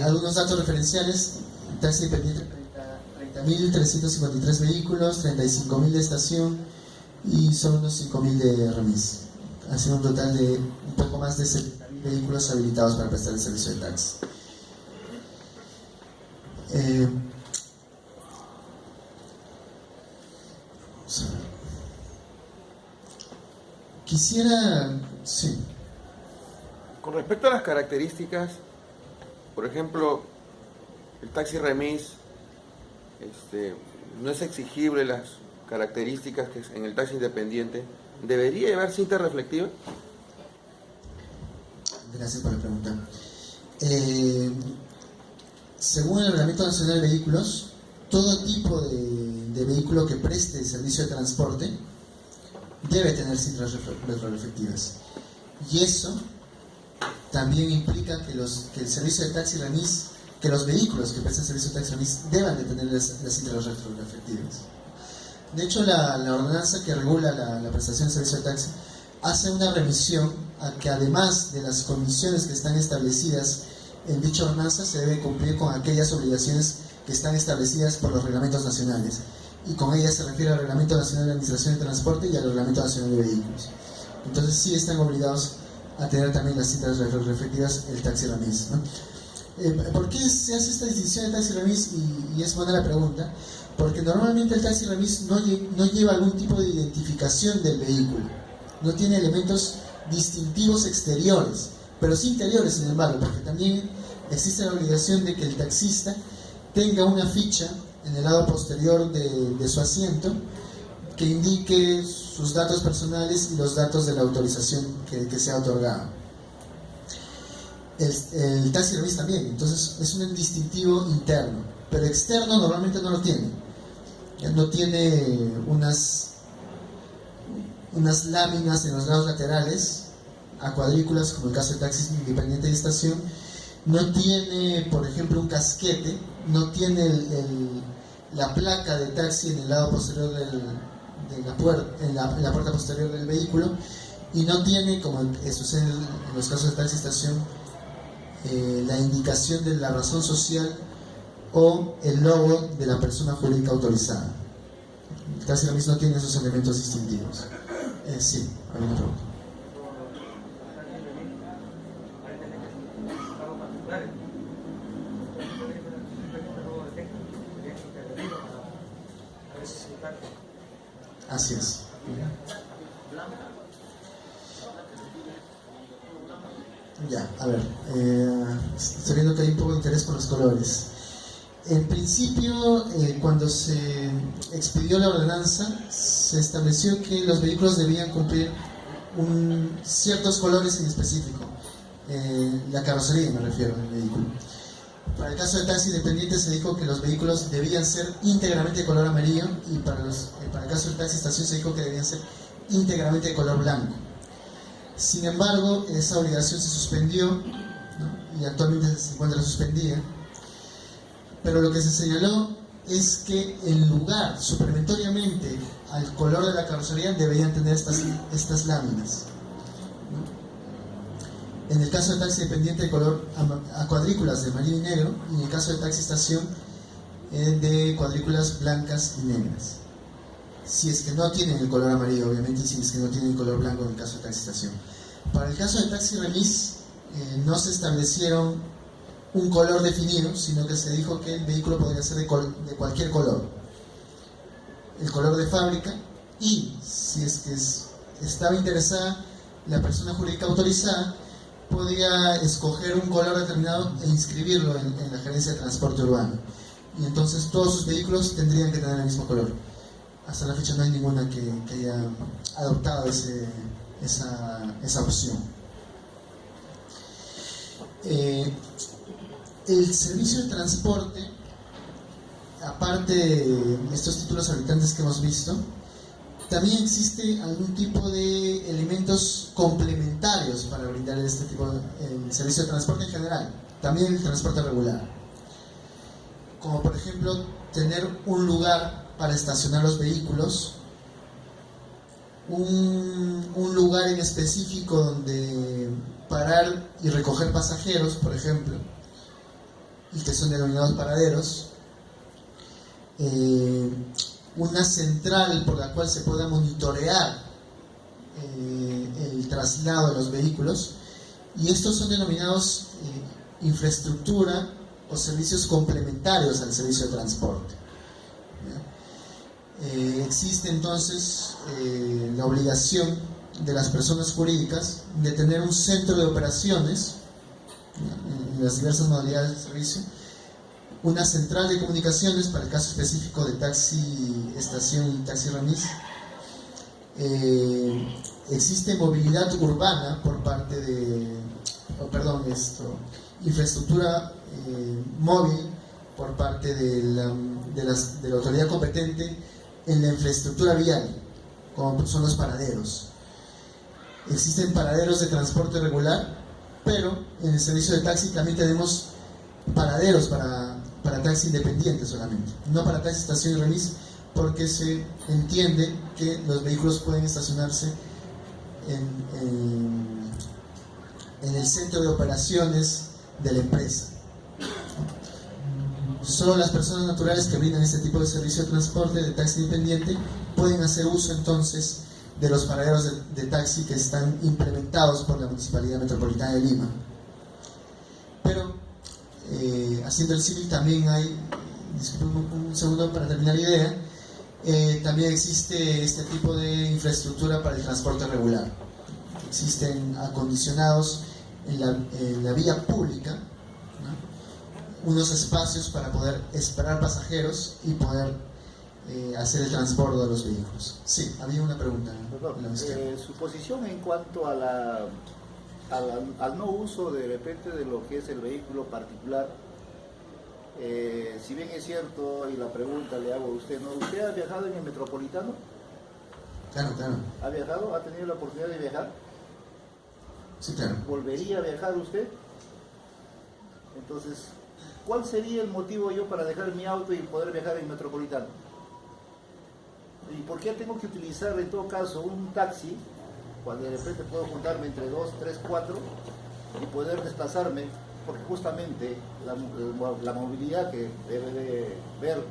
Algunos datos referenciales: taxi independiente 30.353 vehículos, 35.000 de estación y son unos 5.000 de remis, haciendo un total de un poco más de 70.000 vehículos habilitados para prestar el servicio de taxi. Quisiera... sí. Con respecto a las características, por ejemplo, el taxi remis, no es exigible las características que en el taxi independiente. ¿Debería llevar cinta reflectiva? Gracias por la pregunta. Según el Reglamento Nacional de Vehículos, todo tipo de vehículo que preste servicio de transporte debe tener cintas retroreflectivas. Y eso también implica que el servicio de taxi remis, que los vehículos que prestan servicio de taxi remis deban de tener las cintas retroreflectivas. De hecho, la ordenanza que regula la prestación de servicio de taxi hace una remisión a que, además de las condiciones que están establecidas en dicha ordenanza, se debe cumplir con aquellas obligaciones que están establecidas por los reglamentos nacionales. Y con ellas se refiere al Reglamento Nacional de Administración de Transporte y al Reglamento Nacional de Vehículos. Entonces sí están obligados a tener también las cintas retroreflectivas el taxi remis, ¿no? ¿Por qué se hace esta distinción de taxi remis? Y es buena la pregunta, porque normalmente el taxi remis no lleva algún tipo de identificación del vehículo, no tiene elementos distintivos exteriores, pero sí interiores, sin embargo, porque también existe la obligación de que el taxista tenga una ficha en el lado posterior de su asiento que indique sus datos personales y los datos de la autorización que se ha otorgado. El taxi remis también, entonces es un distintivo interno, pero externo normalmente no lo tiene. No tiene unas láminas en los lados laterales a cuadrículas, como el caso de taxis independiente de estación. No tiene, por ejemplo, un casquete, no tiene la placa de taxi en el lado posterior en la puerta posterior del vehículo, y no tiene, como sucede en los casos de taxi estación, la indicación de la razón social o el logo de la persona jurídica autorizada. El taxi remis no tiene esos elementos distintivos. Sí, ¿alguna pregunta? Así es. Ya, a ver, estoy viendo que hay un poco de interés por los colores. En principio, cuando se expidió la ordenanza, se estableció que los vehículos debían cumplir ciertos colores en específico. La carrocería, me refiero, al vehículo. Para el caso de taxi independiente se dijo que los vehículos debían ser íntegramente de color amarillo, y para el caso del taxi estación se dijo que debían ser íntegramente de color blanco. Sin embargo, esa obligación se suspendió, ¿no? Y actualmente se encuentra suspendida. Pero lo que se señaló es que en lugar, suplementoriamente al color de la carrocería, deberían tener estas láminas, ¿no? En el caso de taxi independiente de color a cuadrículas de amarillo y negro, y en el caso de taxi estación de cuadrículas blancas y negras. Si es que no tienen el color amarillo, obviamente, y si es que no tienen el color blanco en el caso de taxi estación. Para el caso de taxi remis, no se establecieron un color definido, sino que se dijo que el vehículo podría ser de cualquier color, el color de fábrica, y si es que estaba interesada la persona jurídica autorizada, podía escoger un color determinado e inscribirlo en la Gerencia de Transporte Urbano, y entonces todos sus vehículos tendrían que tener el mismo color. Hasta la fecha no hay ninguna que haya adoptado esa opción. El servicio de transporte, aparte de estos títulos habilitantes que hemos visto, también existe algún tipo de elementos complementarios para brindar este tipo de servicio de transporte en general, también el transporte regular, como por ejemplo tener un lugar para estacionar los vehículos, un lugar en específico donde parar y recoger pasajeros, por ejemplo, y que son denominados paraderos, una central por la cual se pueda monitorear el traslado de los vehículos, y estos son denominados infraestructura o servicios complementarios al servicio de transporte. Existe entonces la obligación de las personas jurídicas de tener un centro de operaciones en las diversas modalidades de servicio, una central de comunicaciones para el caso específico de taxi estación y taxi remis. Existe movilidad urbana por parte de, infraestructura móvil por parte de la autoridad competente en la infraestructura vial, como son los paraderos. Existen paraderos de transporte regular, pero en el servicio de taxi también tenemos paraderos para taxi independiente solamente, no para taxi estación y remis, porque se entiende que los vehículos pueden estacionarse en el centro de operaciones de la empresa. Solo las personas naturales que brindan este tipo de servicio de transporte de taxi independiente pueden hacer uso entonces de los paraderos de taxi que están implementados por la Municipalidad Metropolitana de Lima. Pero haciendo el símil, también hay, disculpen un segundo para terminar la idea, también existe este tipo de infraestructura para el transporte regular. Existen acondicionados en la vía pública, ¿no?, unos espacios para poder esperar pasajeros y poder hacer el transbordo de los vehículos. Sí, había una pregunta. Perdón, su posición en cuanto a al no uso de repente de lo que es el vehículo particular. Si bien es cierto, y la pregunta le hago a usted, ¿no? ¿Usted ha viajado en el Metropolitano? Claro, claro. ¿Ha viajado? ¿Ha tenido la oportunidad de viajar? Sí, claro. ¿Volvería a viajar usted? Entonces, ¿cuál sería el motivo yo para dejar mi auto y poder viajar en Metropolitano? ¿Y por qué tengo que utilizar en todo caso un taxi cuando de repente puedo juntarme entre 2, 3, 4 y poder desplazarme? Porque justamente la movilidad que debe de ver,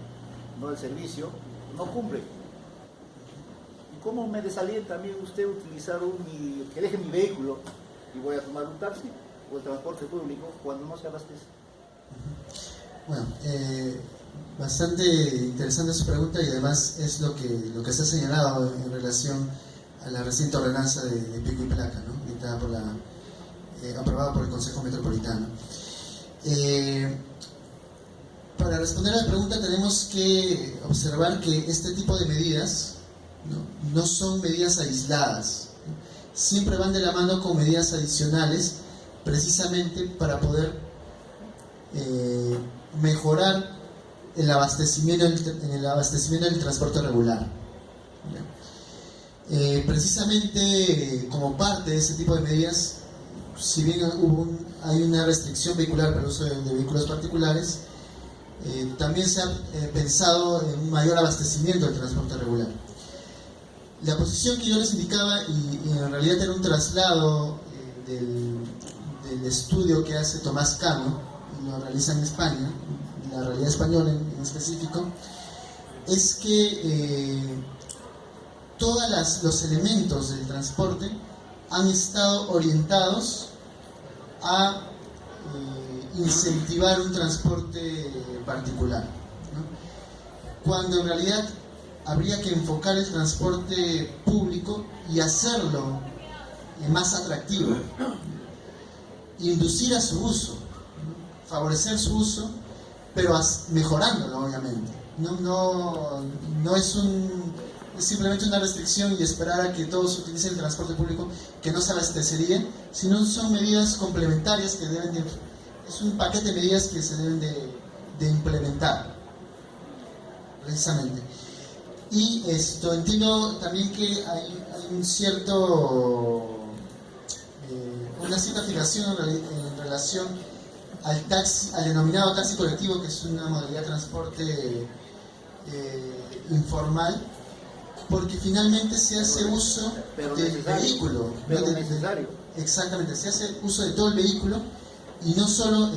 no el servicio, no cumple. ¿Y cómo me desalienta también usted utilizar que deje mi vehículo y voy a tomar un taxi o el transporte público cuando no se abastece? Bueno, bastante interesante su pregunta, y además es lo que se ha señalado en relación a la reciente ordenanza de pico y placa, ¿no?, dictada aprobada por el Consejo Metropolitano. Para responder a la pregunta tenemos que observar que este tipo de medidas no son medidas aisladas, ¿no?, siempre van de la mano con medidas adicionales, precisamente para poder mejorar el abastecimiento del transporte regular. Precisamente como parte de ese tipo de medidas, si bien hay una restricción vehicular para el uso de vehículos particulares, también se ha pensado en un mayor abastecimiento del transporte regular. La posición que yo les indicaba, y en realidad era un traslado del estudio que hace Tomás Cano, y lo realiza en España, la realidad española en específico, es que todos los elementos del transporte han estado orientados a incentivar un transporte particular, ¿no?, cuando en realidad habría que enfocar el transporte público y hacerlo más atractivo, inducir a su uso, favorecer su uso, pero mejorándolo, obviamente. No es simplemente una restricción y esperar a que todos utilicen el transporte público, que no se abastecería, sino son medidas complementarias que es un paquete de medidas que se deben de implementar, precisamente. Y entiendo también que hay un una cierta fijación en relación al denominado taxi colectivo, que es una modalidad de transporte informal, porque finalmente se hace uso del vehículo. Pero necesario. Exactamente, se hace uso de todo el vehículo, y no solo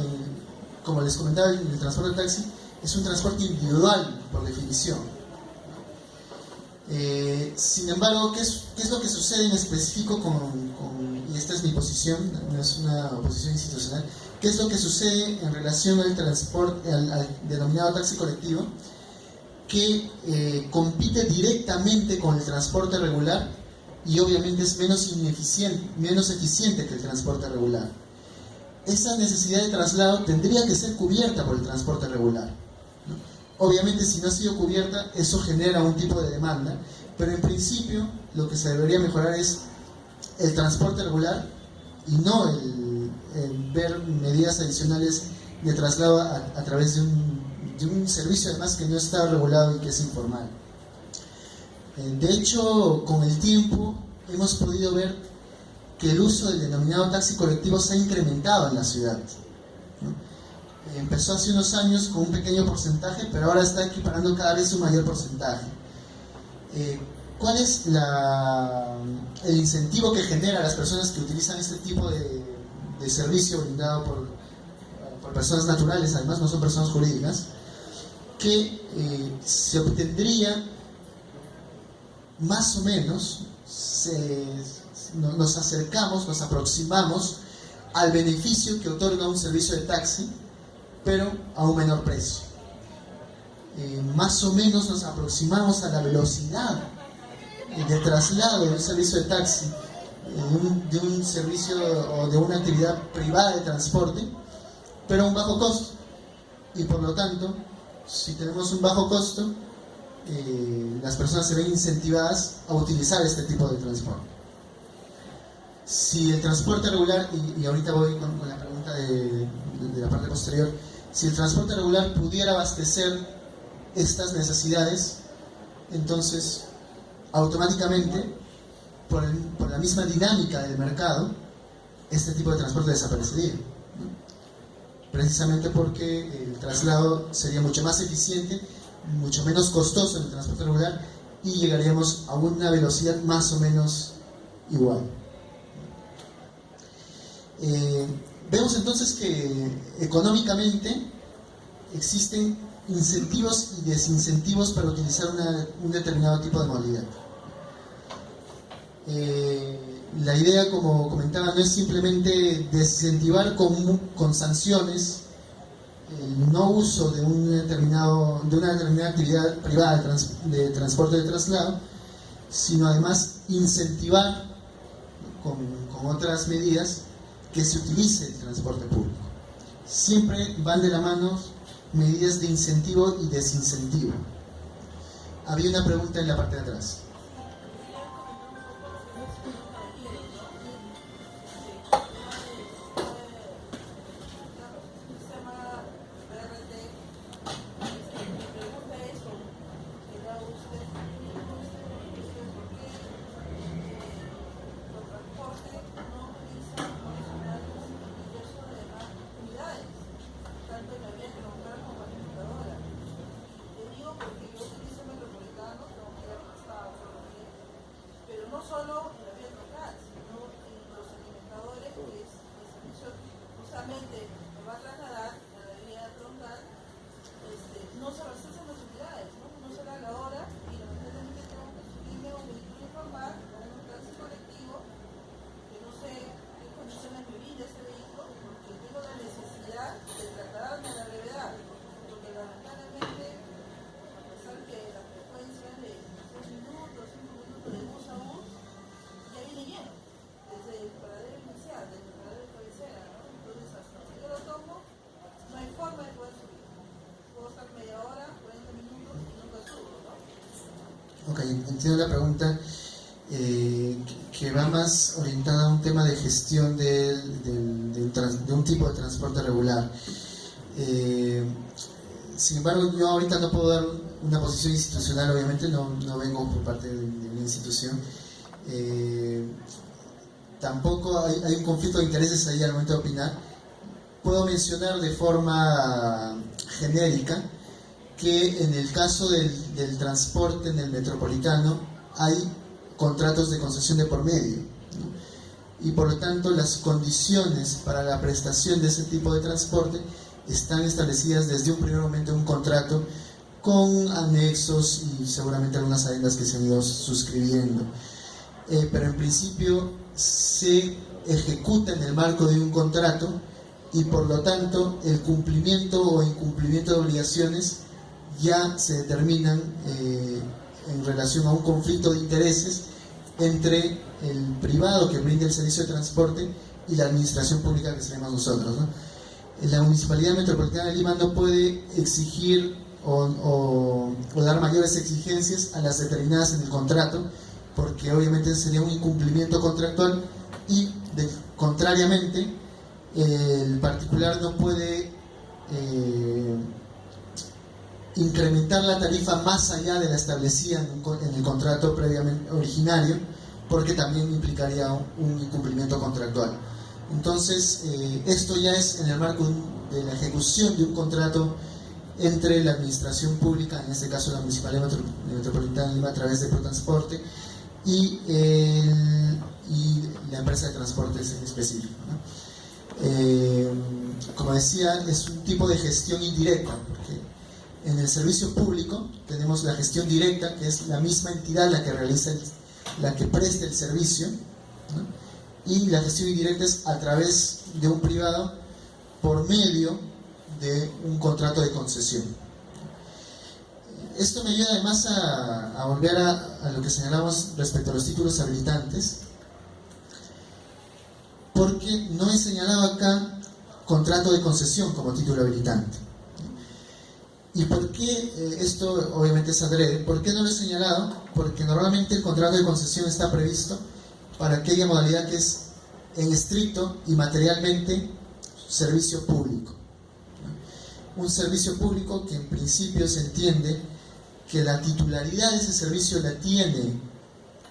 como les comentaba, el transporte de taxi es un transporte individual por definición. Sin embargo, ¿qué es lo que sucede en específico y esta es mi posición, no es una oposición institucional, qué es lo que sucede en relación al transporte, al denominado taxi colectivo, que compite directamente con el transporte regular y obviamente es menos eficiente que el transporte regular? Esa necesidad de traslado tendría que ser cubierta por el transporte regular, ¿no? Obviamente, si no ha sido cubierta, eso genera un tipo de demanda, pero en principio lo que se debería mejorar es el transporte regular y no el ver medidas adicionales de traslado a través de un servicio además que no está regulado y que es informal. De hecho, con el tiempo hemos podido ver que el uso del denominado taxi colectivo se ha incrementado en la ciudad, ¿no? Empezó hace unos años con un pequeño porcentaje, pero ahora está equiparando cada vez un mayor porcentaje. ¿Cuál es el incentivo que genera a las personas que utilizan este tipo de servicio brindado por personas naturales, además no son personas jurídicas? Que se obtendría más o menos, nos acercamos, nos aproximamos al beneficio que otorga un servicio de taxi, pero a un menor precio. Más o menos nos aproximamos a la velocidad de traslado de un servicio de taxi, de un servicio o de una actividad privada de transporte, pero a un bajo costo. Y por lo tanto, si tenemos un bajo costo, las personas se ven incentivadas a utilizar este tipo de transporte. Si el transporte regular, y ahorita voy con la pregunta de la parte posterior, si el transporte regular pudiera abastecer estas necesidades, entonces automáticamente, por la misma dinámica del mercado, este tipo de transporte desaparecería, ¿no? Precisamente porque el traslado sería mucho más eficiente, mucho menos costoso en el transporte regular y llegaríamos a una velocidad más o menos igual. Vemos entonces que económicamente existen incentivos y desincentivos para utilizar un determinado tipo de movilidad. La idea, como comentaba, no es simplemente desincentivar con sanciones el no uso de una determinada actividad privada de transporte de traslado, sino además incentivar con otras medidas que se utilice el transporte público. Siempre van de la mano medidas de incentivo y desincentivo. Había una pregunta en la parte de atrás. Ok, entiendo la pregunta, que va más orientada a un tema de gestión de un tipo de transporte regular. Sin embargo, yo ahorita no puedo dar una posición institucional, obviamente no vengo por parte de una institución. Tampoco hay un conflicto de intereses ahí al momento de opinar. Puedo mencionar de forma genérica que en el caso del transporte en el metropolitano hay contratos de concesión de por medio, ¿no? Y por lo tanto las condiciones para la prestación de ese tipo de transporte están establecidas desde un primer momento en un contrato con anexos y seguramente algunas adendas que se han ido suscribiendo. Pero en principio se ejecuta en el marco de un contrato y por lo tanto el cumplimiento o incumplimiento de obligaciones ya se determinan en relación a un conflicto de intereses entre el privado que brinda el servicio de transporte y la administración pública que seremos nosotros, ¿no? La Municipalidad Metropolitana de Lima no puede exigir o dar mayores exigencias a las determinadas en el contrato, porque obviamente sería un incumplimiento contractual y contrariamente el particular no puede incrementar la tarifa más allá de la establecida en el contrato previamente originario, porque también implicaría un incumplimiento contractual. Entonces, esto ya es en el marco de la ejecución de un contrato entre la administración pública, en este caso la Municipalidad Metropolitana de Lima a través de Protransporte, y la empresa de transportes en específico, ¿no? Como decía, es un tipo de gestión indirecta, porque en el servicio público tenemos la gestión directa, que es la misma entidad la que realiza, la que presta el servicio, ¿no? Y la gestión indirecta es a través de un privado por medio de un contrato de concesión. Esto me ayuda además a volver a lo que señalamos respecto a los títulos habilitantes, porque no he señalado acá contrato de concesión como título habilitante. ¿Y por qué esto obviamente es adrede? ¿Por qué no lo he señalado? Porque normalmente el contrato de concesión está previsto para aquella modalidad que es en estricto y materialmente servicio público. Un servicio público que en principio se entiende que la titularidad de ese servicio la tiene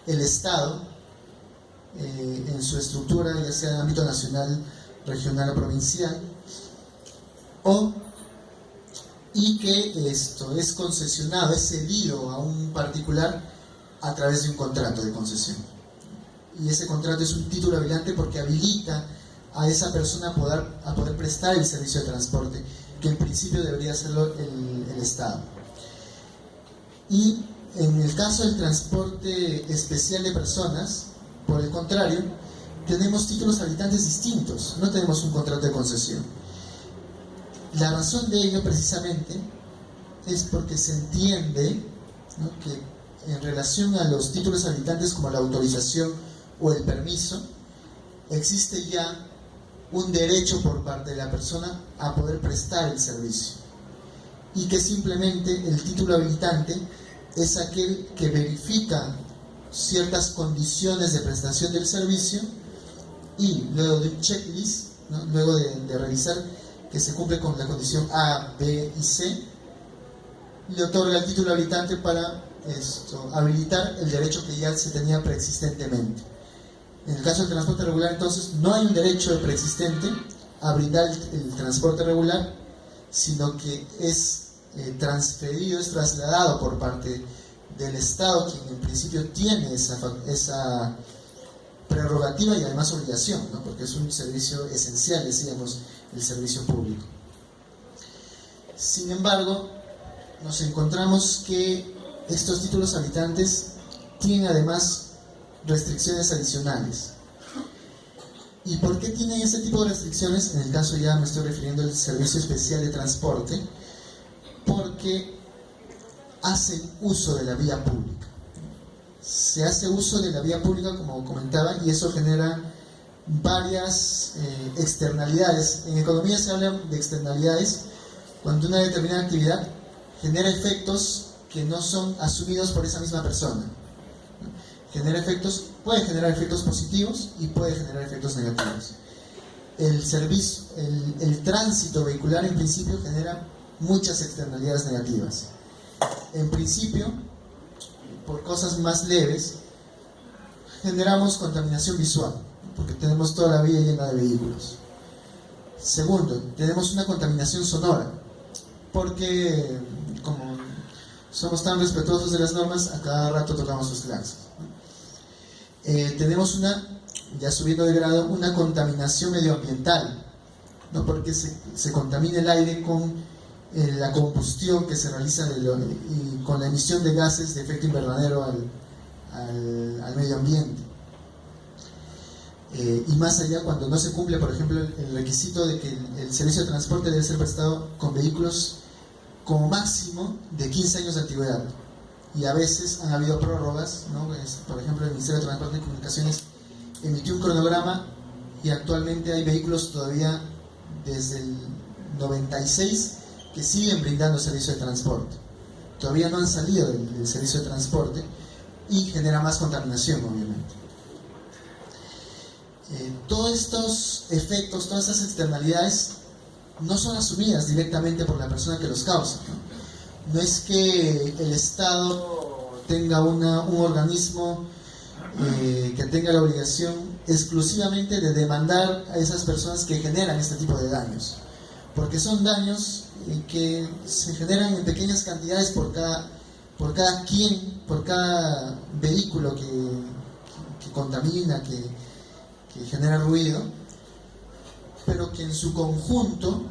el Estado en su estructura, ya sea en ámbito nacional, regional o provincial, y que esto es concesionado, es cedido a un particular a través de un contrato de concesión. Y ese contrato es un título habilitante porque habilita a esa persona a poder prestar el servicio de transporte, que en principio debería hacerlo el Estado. Y en el caso del transporte especial de personas, por el contrario, tenemos títulos habilitantes distintos, no tenemos un contrato de concesión. La razón de ello precisamente es porque se entiende, ¿no?, que en relación a los títulos habilitantes como la autorización o el permiso, existe ya un derecho por parte de la persona a poder prestar el servicio, y que simplemente el título habilitante es aquel que verifica ciertas condiciones de prestación del servicio y luego de un checklist, ¿no?, luego de revisar que se cumple con la condición A, B y C, le otorga el título habilitante para habilitar el derecho que ya se tenía preexistentemente. En el caso del transporte regular, entonces, no hay un derecho preexistente a brindar el transporte regular, sino que es transferido, es trasladado por parte del Estado, quien en principio tiene esa prerrogativa y además obligación, ¿no?, porque es un servicio esencial, decíamos, el servicio público. Sin embargo, nos encontramos que estos títulos habilitantes tienen además restricciones adicionales. ¿Y por qué tienen ese tipo de restricciones? En el caso ya me estoy refiriendo al servicio especial de transporte, porque hacen uso de la vía pública. Se hace uso de la vía pública, como comentaba, y eso genera varias externalidades. En economía se habla de externalidades cuando una determinada actividad genera efectos que no son asumidos por esa misma persona. Puede generar efectos positivos y puede generar efectos negativos. El tránsito vehicular en principio genera muchas externalidades negativas. En principio, por cosas más leves, generamos contaminación visual, porque tenemos toda la vía llena de vehículos. Segundo, tenemos una contaminación sonora, porque como somos tan respetuosos de las normas, a cada rato tocamos los claxons. Tenemos ya subiendo de grado, una contaminación medioambiental, no porque se contamine el aire con la combustión que se realiza y con la emisión de gases de efecto invernadero al medio ambiente. Y más allá, cuando no se cumple, por ejemplo, el requisito de que el servicio de transporte debe ser prestado con vehículos como máximo de 15 años de antigüedad. Y a veces han habido prórrogas, ¿no? Por ejemplo, el Ministerio de Transporte y Comunicaciones emitió un cronograma y actualmente hay vehículos todavía desde el 96 que siguen brindando servicio de transporte. Todavía no han salido del servicio de transporte y genera más contaminación, obviamente. Todos estos efectos, todas estas externalidades no son asumidas directamente por la persona que los causa, ¿no? No es que el Estado tenga un organismo que tenga la obligación exclusivamente de demandar a esas personas que generan este tipo de daños, porque son daños que se generan en pequeñas cantidades por cada vehículo que contamina, que genera ruido, pero que en su conjunto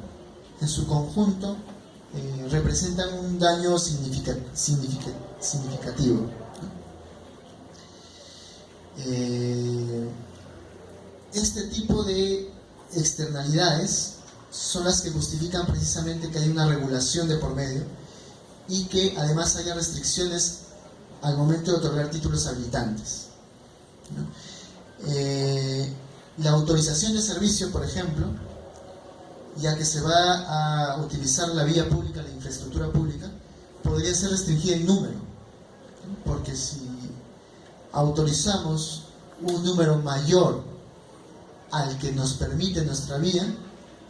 representan un daño significativo. Este tipo de externalidades son las que justifican precisamente que hay una regulación de por medio y que además haya restricciones al momento de otorgar títulos habilitantes, ¿no? La autorización de servicio, por ejemplo, ya que se va a utilizar la vía pública, la infraestructura pública, podría ser restringida en número, ¿no? Porque si autorizamos un número mayor al que nos permite nuestra vía,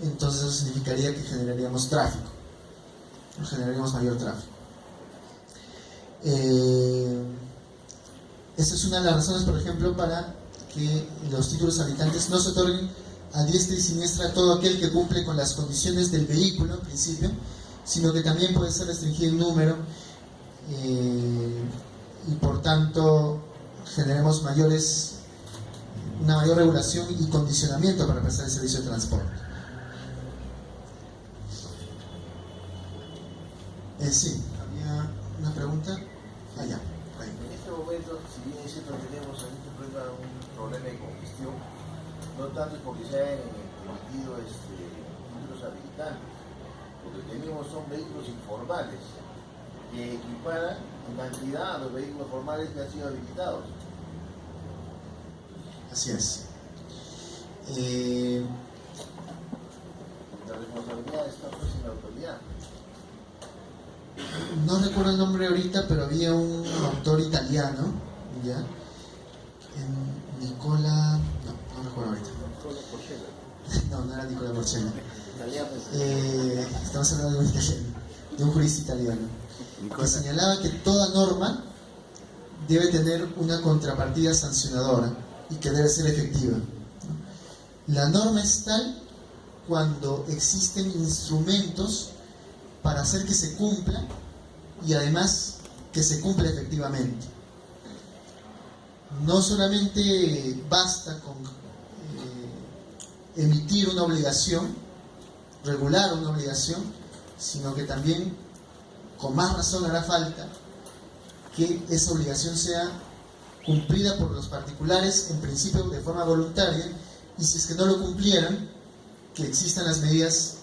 entonces eso significaría que generaríamos tráfico, ¿no? Generaríamos mayor tráfico. Esa es una de las razones, por ejemplo, para que los títulos habilitantes no se otorguen a diestra y siniestra a todo aquel que cumple con las condiciones del vehículo, en principio, sino que también puede ser restringido en número y por tanto generemos una mayor regulación y condicionamiento para prestar el servicio de transporte. Sí, había una pregunta. Allá. En este momento, si bien es cierto, tenemos en este un problema de congestión, no tanto es porque se hayan emitido títulos habilitantes. Lo que tenemos son vehículos informales que equiparan en cantidad a los vehículos formales que han sido habilitados. Así es. La responsabilidad está pues en la autoridad. No recuerdo el nombre ahorita, pero había un autor italiano, ¿ya? Nicola... no recuerdo ahorita. No era Nicola Porcella. Estamos hablando de un italiano, de un jurista italiano, que señalaba que toda norma debe tener una contrapartida sancionadora y que debe ser efectiva, ¿no? La norma es tal cuando existen instrumentos para hacer que se cumpla y además que se cumpla efectivamente. No solamente basta con emitir una obligación, regular una obligación, sino que también con más razón hará falta que esa obligación sea cumplida por los particulares, en principio de forma voluntaria, y si es que no lo cumplieran, que existan las medidas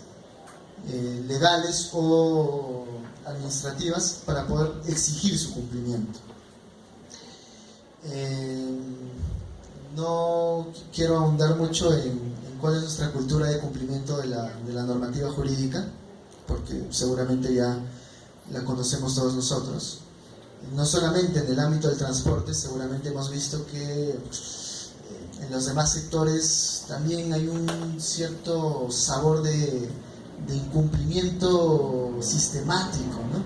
legales o administrativas para poder exigir su cumplimiento. No quiero ahondar mucho en cuál es nuestra cultura de cumplimiento de la normativa jurídica, porque seguramente ya la conocemos todos nosotros. No solamente en el ámbito del transporte, seguramente hemos visto que en los demás sectores también hay un cierto sabor de incumplimiento sistemático, ¿no?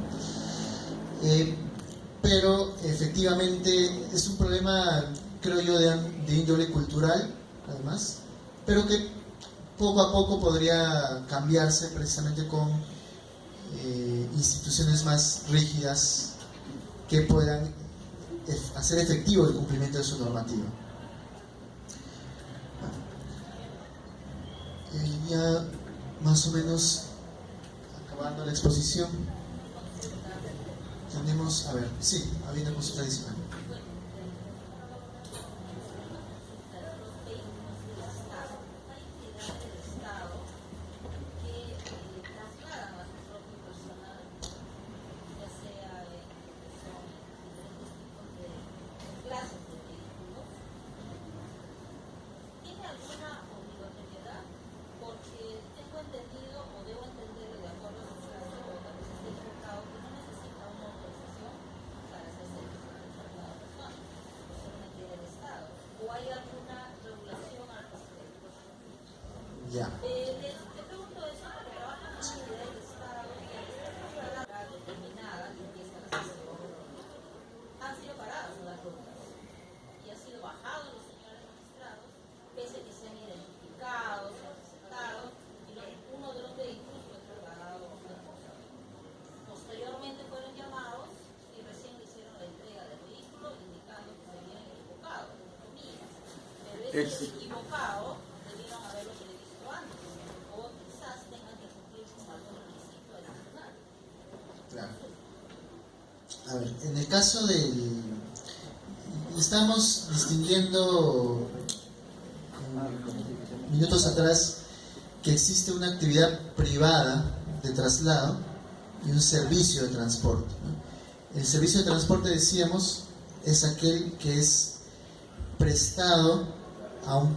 Pero efectivamente es un problema, creo yo, de índole cultural, además, pero que poco a poco podría cambiarse precisamente con instituciones más rígidas que puedan hacer efectivo el cumplimiento de su normativa. Ya más o menos acabando la exposición. Tenemos, a ver, sí, había una consulta adicional. Ya. Te pregunto eso porque trabajan con una unidad del Estado que está determinada que empieza la sesión. Han sido paradas las rutas y han sido bajados los señores magistrados, pese a que se han identificado, se han presentado, y uno de los vehículos fue trasladado a una cosa. Posteriormente fueron llamados y recién hicieron la entrega del vehículo, indicando que se habían equivocado, entre comillas. Pero ese equivocado debieron haberlo previsto antes, o quizás tengan que cumplir con algún requisito adicional. Claro. A ver, en el caso del... Estamos distinguiendo minutos atrás que existe una actividad privada de traslado y un servicio de transporte, ¿no? El servicio de transporte, decíamos, es aquel que es prestado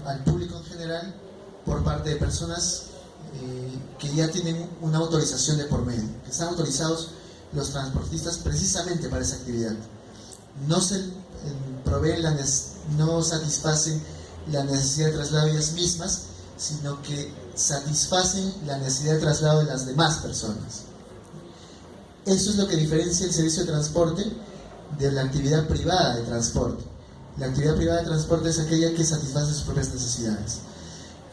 al público en general por parte de personas que ya tienen una autorización de por medio, que están autorizados los transportistas precisamente para esa actividad. No se proveen no satisfacen la necesidad de traslado de ellas mismas, sino que satisfacen la necesidad de traslado de las demás personas. Eso es lo que diferencia el servicio de transporte de la actividad privada de transporte. La actividad privada de transporte es aquella que satisface sus propias necesidades.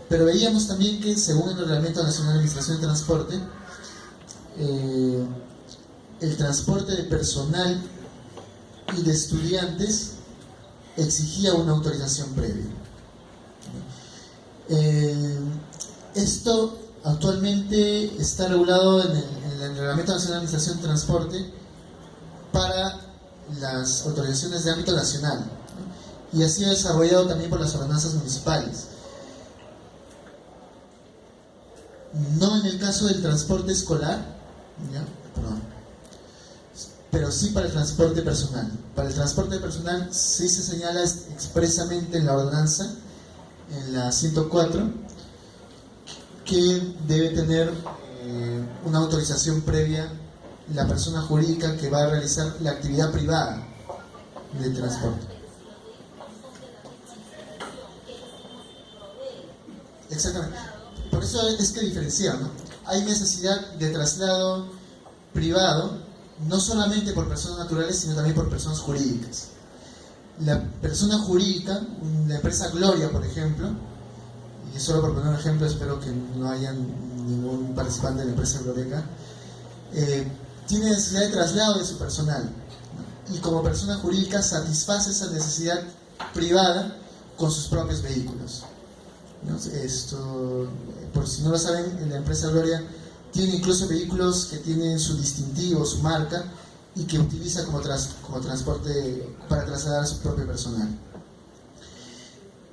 Pero veíamos también que, según el Reglamento Nacional de Administración de Transporte, el transporte de personal y de estudiantes exigía una autorización previa. Esto actualmente está regulado en el Reglamento Nacional de Administración de Transporte para las autorizaciones de ámbito nacional, ¿no? Y ha sido desarrollado también por las ordenanzas municipales. No en el caso del transporte escolar, ¿ya? Perdón, pero sí para el transporte personal. Para el transporte personal sí se señala expresamente en la ordenanza, en la 104, que debe tener una autorización previa la persona jurídica que va a realizar la actividad privada de transporte. Exactamente. Por eso es que diferenciar, ¿no? Hay necesidad de traslado privado, no solamente por personas naturales, sino también por personas jurídicas. La persona jurídica, la empresa Gloria, por ejemplo, y solo por poner un ejemplo, espero que no haya ningún participante de la empresa Gloria acá, tiene necesidad de traslado de su personal, ¿no? Y como persona jurídica satisface esa necesidad privada con sus propios vehículos, ¿no? Esto, por si no lo saben, la empresa Gloria tiene incluso vehículos que tienen su distintivo, su marca, y que utiliza como transporte para trasladar a su propio personal.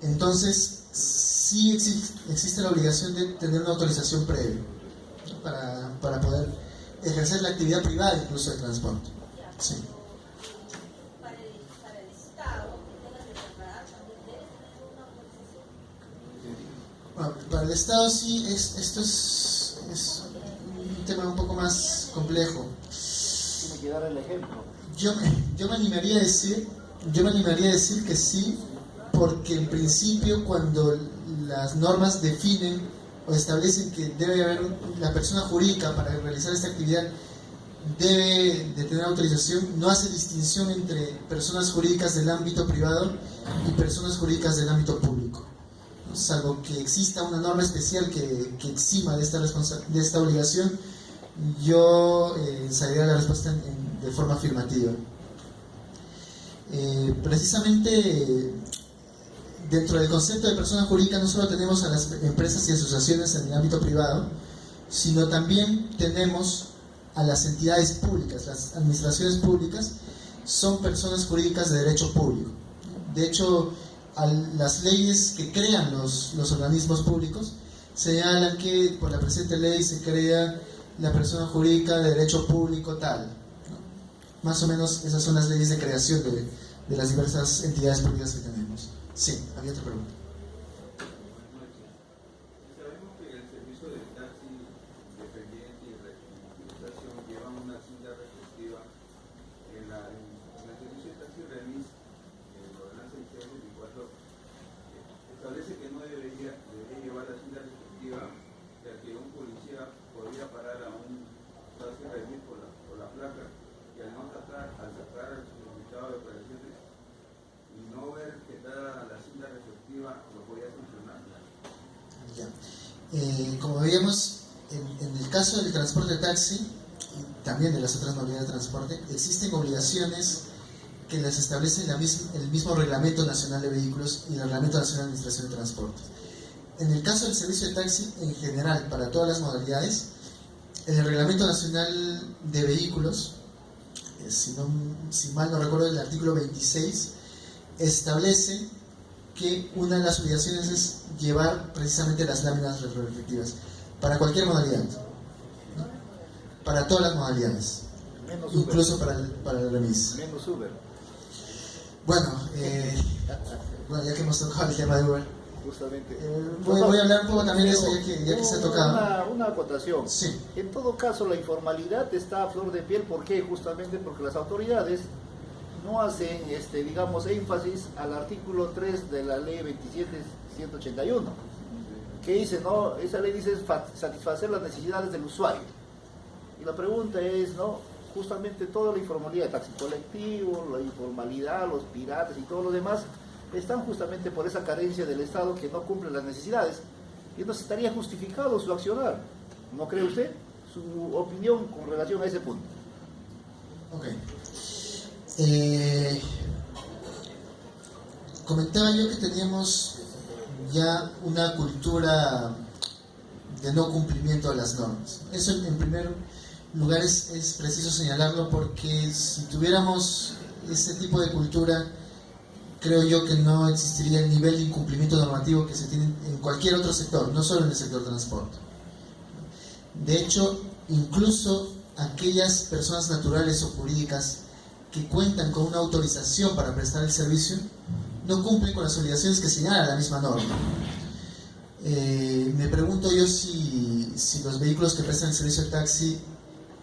Entonces, sí existe la obligación de tener una autorización previa, ¿no? para poder ejercer la actividad privada incluso de transporte. Sí. Para el Estado, que tenga que trasladar, también debe tener una autorización. Bueno, para el Estado sí, esto es un tema un poco más complejo. Tiene que dar el ejemplo. Yo me animaría a decir que sí, porque en principio cuando las normas definen o establecen que debe haber la persona jurídica para realizar esta actividad debe de tener autorización, no hace distinción entre personas jurídicas del ámbito privado y personas jurídicas del ámbito público, ¿no? Salvo que exista una norma especial que exima de esta obligación, yo ensaidaría la respuesta de forma afirmativa. Precisamente dentro del concepto de persona jurídica no solo tenemos a las empresas y asociaciones en el ámbito privado, sino también tenemos a las entidades públicas. Las administraciones públicas son personas jurídicas de derecho público. De hecho, las leyes que crean los organismos públicos señalan que por la presente ley se crea la persona jurídica de derecho público tal, ¿no? Más o menos esas son las leyes de creación de las diversas entidades públicas que tenemos. Sí, había otra pregunta. Sabemos que el servicio de taxi independiente y reutilización llevan una cinta restrictiva en el servicio de taxi remis, en la ordenanza 1624, establece que no debería llevar la cinta restrictiva, ya que un policía podría parar a un taxi remis por la placa y al sacar el certificado de operaciones y no ver que está la cinta restrictiva lo podía sancionar. Ya. Como veíamos, en el caso del transporte de taxi y también de las otras modalidades de transporte, existen obligaciones que las establece el mismo Reglamento Nacional de Vehículos y el Reglamento Nacional de Administración de Transportes. En el caso del servicio de taxi, en general, para todas las modalidades, en el Reglamento Nacional de Vehículos, si mal no recuerdo, el artículo 26, establece que una de las obligaciones es llevar precisamente las láminas retroreflectivas para cualquier modalidad, ¿no? Para todas las modalidades, Menos incluso Uber. para el remis. Menos Uber. Bueno, ya que hemos tocado el tema de Uber, Justamente. voy a hablar un poco también de eso, ya que se ha tocado. Una acotación. Sí. En todo caso, la informalidad está a flor de piel. ¿Por qué? Justamente porque las autoridades no hacen, digamos, énfasis al artículo 3 de la ley 27.181, que dice, ¿no? Esa ley dice satisfacer las necesidades del usuario. Y la pregunta es, ¿no? Justamente toda la informalidad, el taxi colectivo, la informalidad, los piratas y todo lo demás, están justamente por esa carencia del Estado que no cumple las necesidades. Y entonces estaría justificado su accionar. ¿No cree usted? Su opinión con relación a ese punto. Ok. Comentaba yo que teníamos ya una cultura de no cumplimiento de las normas. Eso en primer lugar es preciso señalarlo, porque si tuviéramos ese tipo de cultura, creo yo que no existiría el nivel de incumplimiento normativo que se tiene en cualquier otro sector, no solo en el sector transporte. De hecho, incluso aquellas personas naturales o jurídicas que cuentan con una autorización para prestar el servicio no cumplen con las obligaciones que señala la misma norma. Me pregunto yo si los vehículos que prestan el servicio de taxi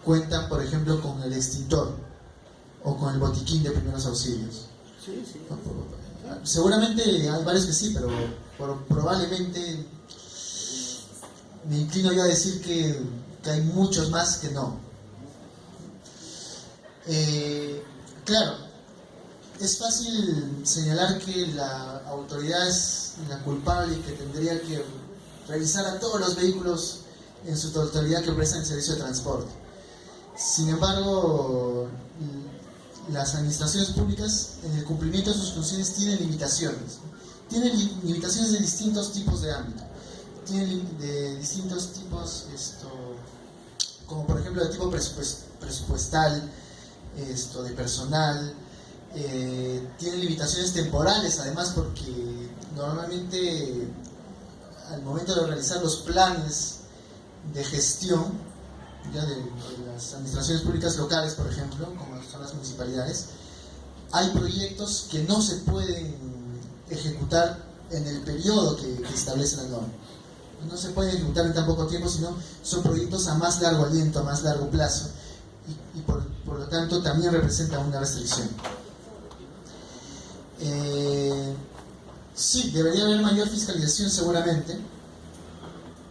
cuentan, por ejemplo, con el extintor o con el botiquín de primeros auxilios. Sí, sí. Seguramente hay varios que sí, pero probablemente me inclino yo a decir que hay muchos más que no. Claro, es fácil señalar que la autoridad es la culpable y que tendría que revisar a todos los vehículos en su totalidad que prestan el servicio de transporte. Sin embargo, las administraciones públicas en el cumplimiento de sus funciones tienen limitaciones. Tienen limitaciones de distintos tipos de ámbito. Tienen de distintos tipos, como por ejemplo de tipo presupuestal, de personal. Tienen limitaciones temporales, además, porque normalmente al momento de realizar los planes de gestión ya de las administraciones públicas locales, por ejemplo, como son las municipalidades, hay proyectos que no se pueden ejecutar en el periodo que establece la norma. No se pueden ejecutar en tan poco tiempo, sino son proyectos a más largo aliento, a más largo plazo, y por lo tanto también representa una restricción. Sí, debería haber mayor fiscalización seguramente,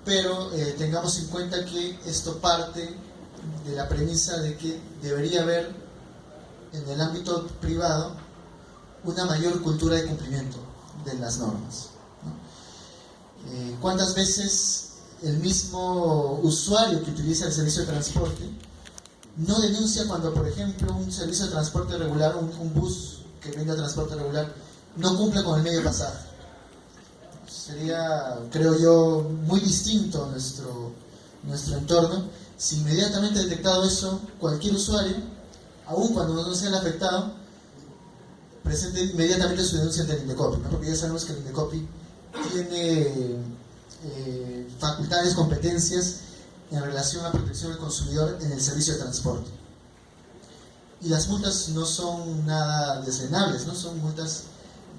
pero tengamos en cuenta que esto parte de la premisa de que debería haber en el ámbito privado una mayor cultura de cumplimiento de las normas, ¿no? ¿Cuántas veces el mismo usuario que utiliza el servicio de transporte no denuncia cuando, por ejemplo, un servicio de transporte regular, un bus que brinda transporte regular, no cumple con el medio Sería, creo yo, muy distinto nuestro entorno, si inmediatamente detectado eso, cualquier usuario, aun cuando no sea el afectado, presente inmediatamente su denuncia ante el INDECOPI, ¿no? Porque ya sabemos que el INDECOPI tiene facultades, competencias en relación a protección del consumidor en el servicio de transporte. Y las multas no son nada desdeñables, ¿no? Son multas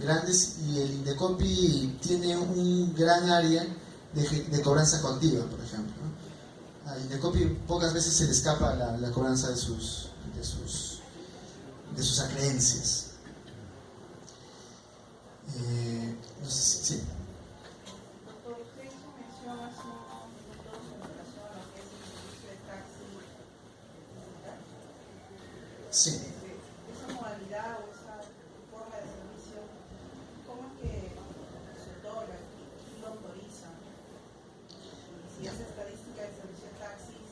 grandes, y el INDECOPI tiene un gran área de cobranza coactiva, por ejemplo, ¿no? Al INDECOPI pocas veces se le escapa la cobranza de sus acreencias. No sé si... Sí. Doctor, usted hizo mención hace unos minutos en relación a lo que es el servicio de taxi digital. Sí. Esa modalidad o esa forma de servicio, ¿cómo es que se otorga? ¿Quién lo autoriza? Y si esa estadística de servicio de taxis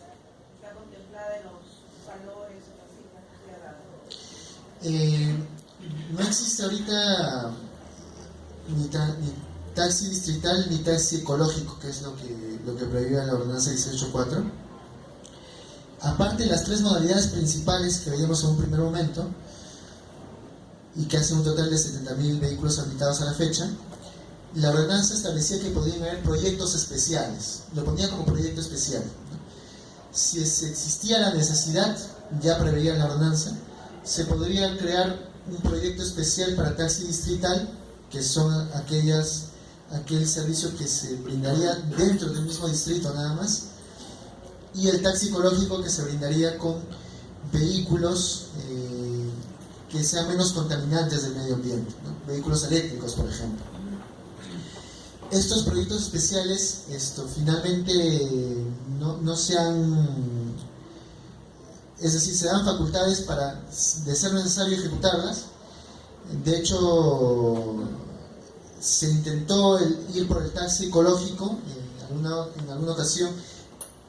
está contemplada en los valores o las cifras que usted ha dado. No existe ahorita ni taxi distrital ni taxi ecológico, que es lo que prohíbe la ordenanza 18.4. Aparte de las tres modalidades principales que veíamos en un primer momento, y que hacen un total de 70.000 vehículos habilitados a la fecha, la ordenanza establecía que podían haber proyectos especiales, lo ponía como proyecto especial, ¿no? Si existía la necesidad, ya preveía la ordenanza, se podría crear un proyecto especial para taxi distrital, que son aquel servicio que se brindaría dentro del mismo distrito nada más, y el taxi ecológico, que se brindaría con vehículos que sean menos contaminantes del medio ambiente, ¿no? Vehículos eléctricos, por ejemplo. Estos proyectos especiales finalmente no se han... Es decir, se dan facultades para, de ser necesario, ejecutarlas. De hecho, se intentó ir por el taxi ecológico en alguna ocasión,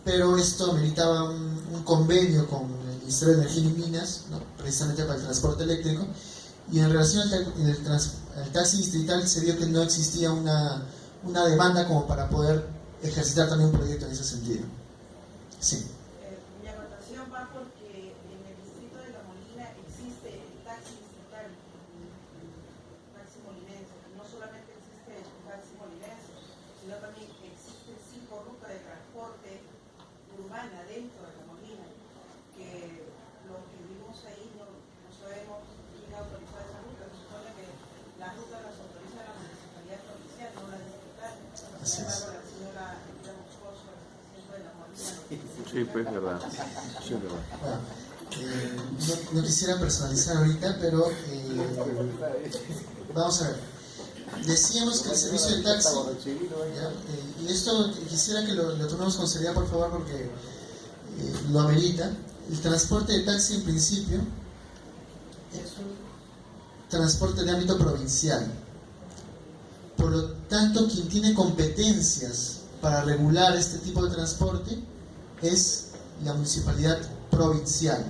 pero esto meritaba un convenio con el Ministerio de Energía y Minas, ¿no? Precisamente para el transporte eléctrico, y en relación al taxi distrital se vio que no existía una demanda como para poder ejercitar también un proyecto en ese sentido. Sí. Mi anotación va porque en el distrito de La Molina existe el taxi distrital, taxi molinense. No solamente existe el taxi molinense, sino también existe 5 rutas de transporte urbana dentro de La Molina, que los que vivimos ahí no sabemos quién autorizó esa ruta. Se supone que las rutas las autoriza la municipalidad provincial, no la distrital. Sin embargo, la señora Elvira Moscoso, de La Molina. Sí, pues es verdad. Sí, es verdad. Bueno, no quisiera personalizar ahorita, pero vamos a ver. Decíamos que el servicio de taxi, y esto quisiera que lo tomemos con seriedad, por favor, porque lo amerita. El transporte de taxi, en principio, es un transporte de ámbito provincial. Por lo tanto, quien tiene competencias para regular este tipo de transporte es la municipalidad provincial.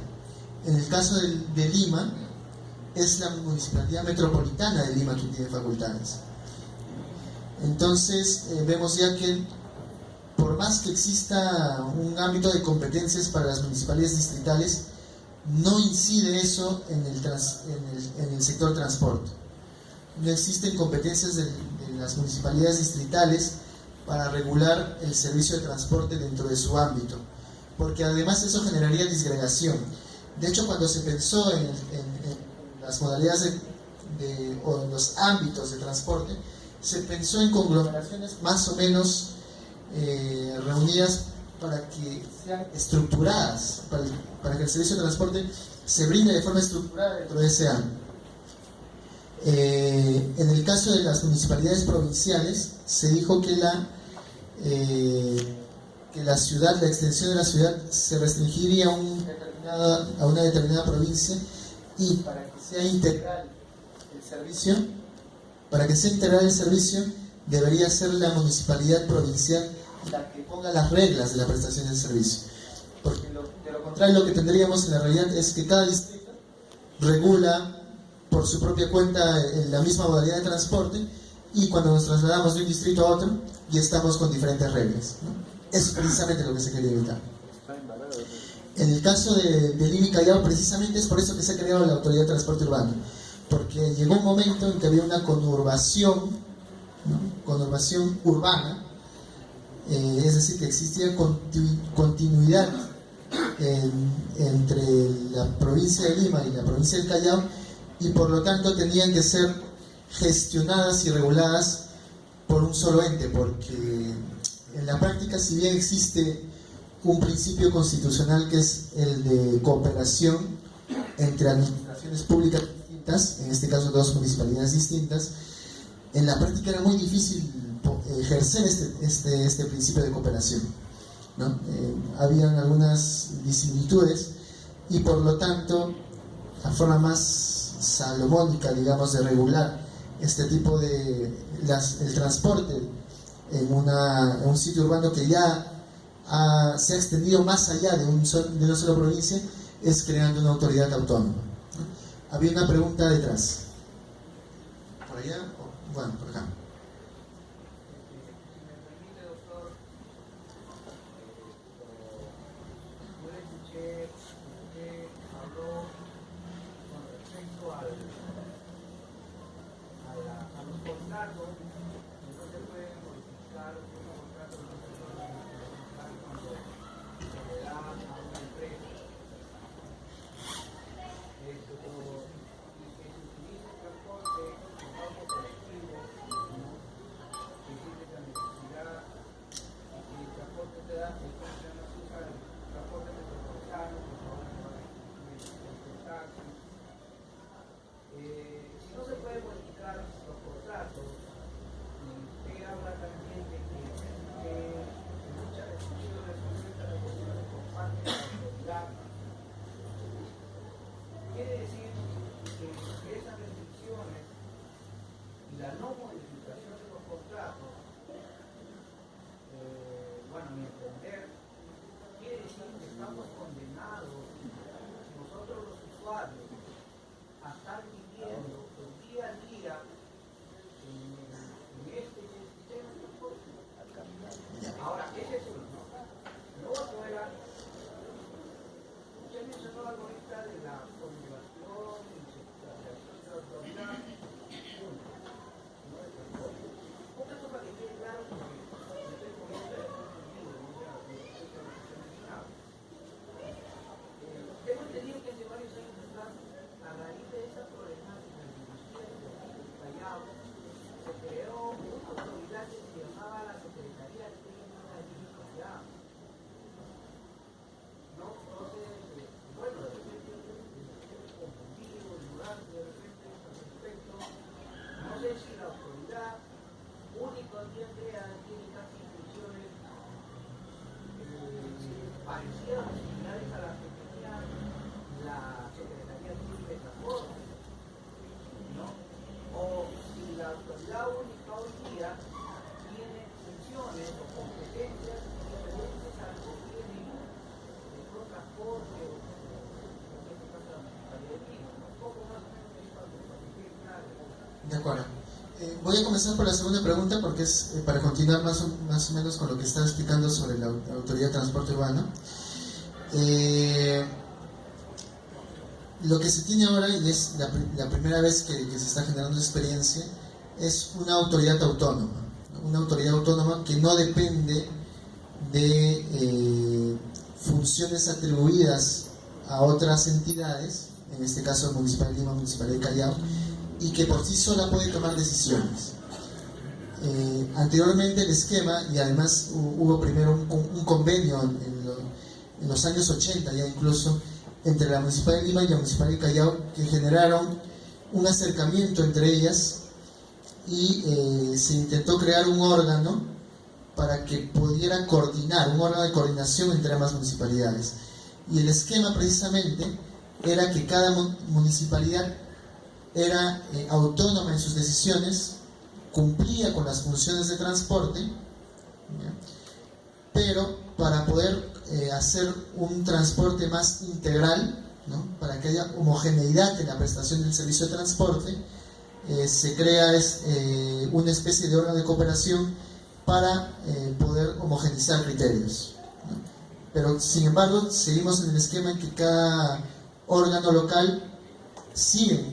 En el caso de Lima, es la municipalidad metropolitana de Lima quien tiene facultades. Entonces, vemos ya que por más que exista un ámbito de competencias para las municipalidades distritales, no incide eso en el sector transporte. No existen competencias de las municipalidades distritales para regular el servicio de transporte dentro de su ámbito, porque además eso generaría disgregación. De hecho, cuando se pensó en las modalidades o en los ámbitos de transporte, se pensó en conglomeraciones más o menos reunidas para que sean estructuradas, para que el servicio de transporte se brinde de forma estructurada dentro de ese ámbito. En el caso de las municipalidades provinciales, se dijo que la ciudad, la extensión de la ciudad se restringiría a una determinada provincia, y para que sea integral el servicio, debería ser la municipalidad provincial la que ponga las reglas de la prestación del servicio, porque de lo contrario lo que tendríamos en la realidad es que cada distrito regula por su propia cuenta la misma modalidad de transporte, y cuando nos trasladamos de un distrito a otro ya estamos con diferentes reglas, ¿no? es precisamente lo que se quería evitar. En el caso de Lima y Callao, precisamente es por eso que se ha creado la Autoridad de Transporte Urbano, porque llegó un momento en que había una conurbación, ¿no? Conurbación urbana, es decir, que existía continuidad entre la provincia de Lima y la provincia del Callao, y por lo tanto tenían que ser gestionadas y reguladas por un solo ente, porque en la práctica, si bien existe un principio constitucional que es el de cooperación entre administraciones públicas distintas, en este caso dos municipalidades distintas, en la práctica era muy difícil ejercer este principio de cooperación, ¿no? Habían algunas disimilitudes y por lo tanto la forma más salomónica, digamos, de regular este tipo de el transporte en un sitio urbano que ya se ha extendido más allá de una sola provincia, es creando una autoridad autónoma, ¿no? Había una pregunta detrás. ¿Por allá? Bueno, por acá. De acuerdo. Voy a comenzar por la segunda pregunta porque es para continuar más o menos con lo que estaba explicando sobre la Autoridad de Transporte Urbano. Lo que se tiene ahora, y es la primera vez que se está generando experiencia, es una autoridad autónoma. Una autoridad autónoma que no depende de funciones atribuidas a otras entidades, en este caso Municipal de Lima, Municipal de Callao, y que por sí sola puede tomar decisiones. Anteriormente el esquema, y además hubo primero un convenio en los años 80 ya incluso, entre la Municipal de Lima y la Municipal de Callao, que generaron un acercamiento entre ellas y se intentó crear un órgano para que pudiera coordinar, un órgano de coordinación entre ambas municipalidades. Y el esquema precisamente era que cada municipalidad era autónoma en sus decisiones, cumplía con las funciones de transporte, ¿ya? Pero para poder hacer un transporte más integral, ¿no? Para que haya homogeneidad en la prestación del servicio de transporte, se crea una especie de órgano de cooperación para poder homogeneizar criterios, ¿no? Pero sin embargo seguimos en el esquema en que cada órgano local sigue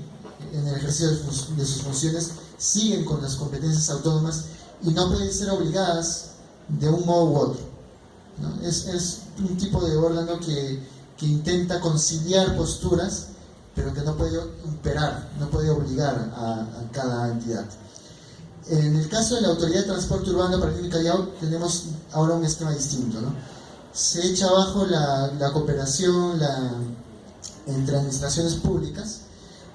en el ejercicio de sus funciones, siguen con las competencias autónomas y no pueden ser obligadas de un modo u otro, ¿no? Es un tipo de órgano que intenta conciliar posturas, pero que no puede imperar, no puede obligar a cada entidad. En el caso de la Autoridad de Transporte Urbano para Lima y Callao tenemos ahora un esquema distinto, ¿no? Se echa abajo la cooperación entre administraciones públicas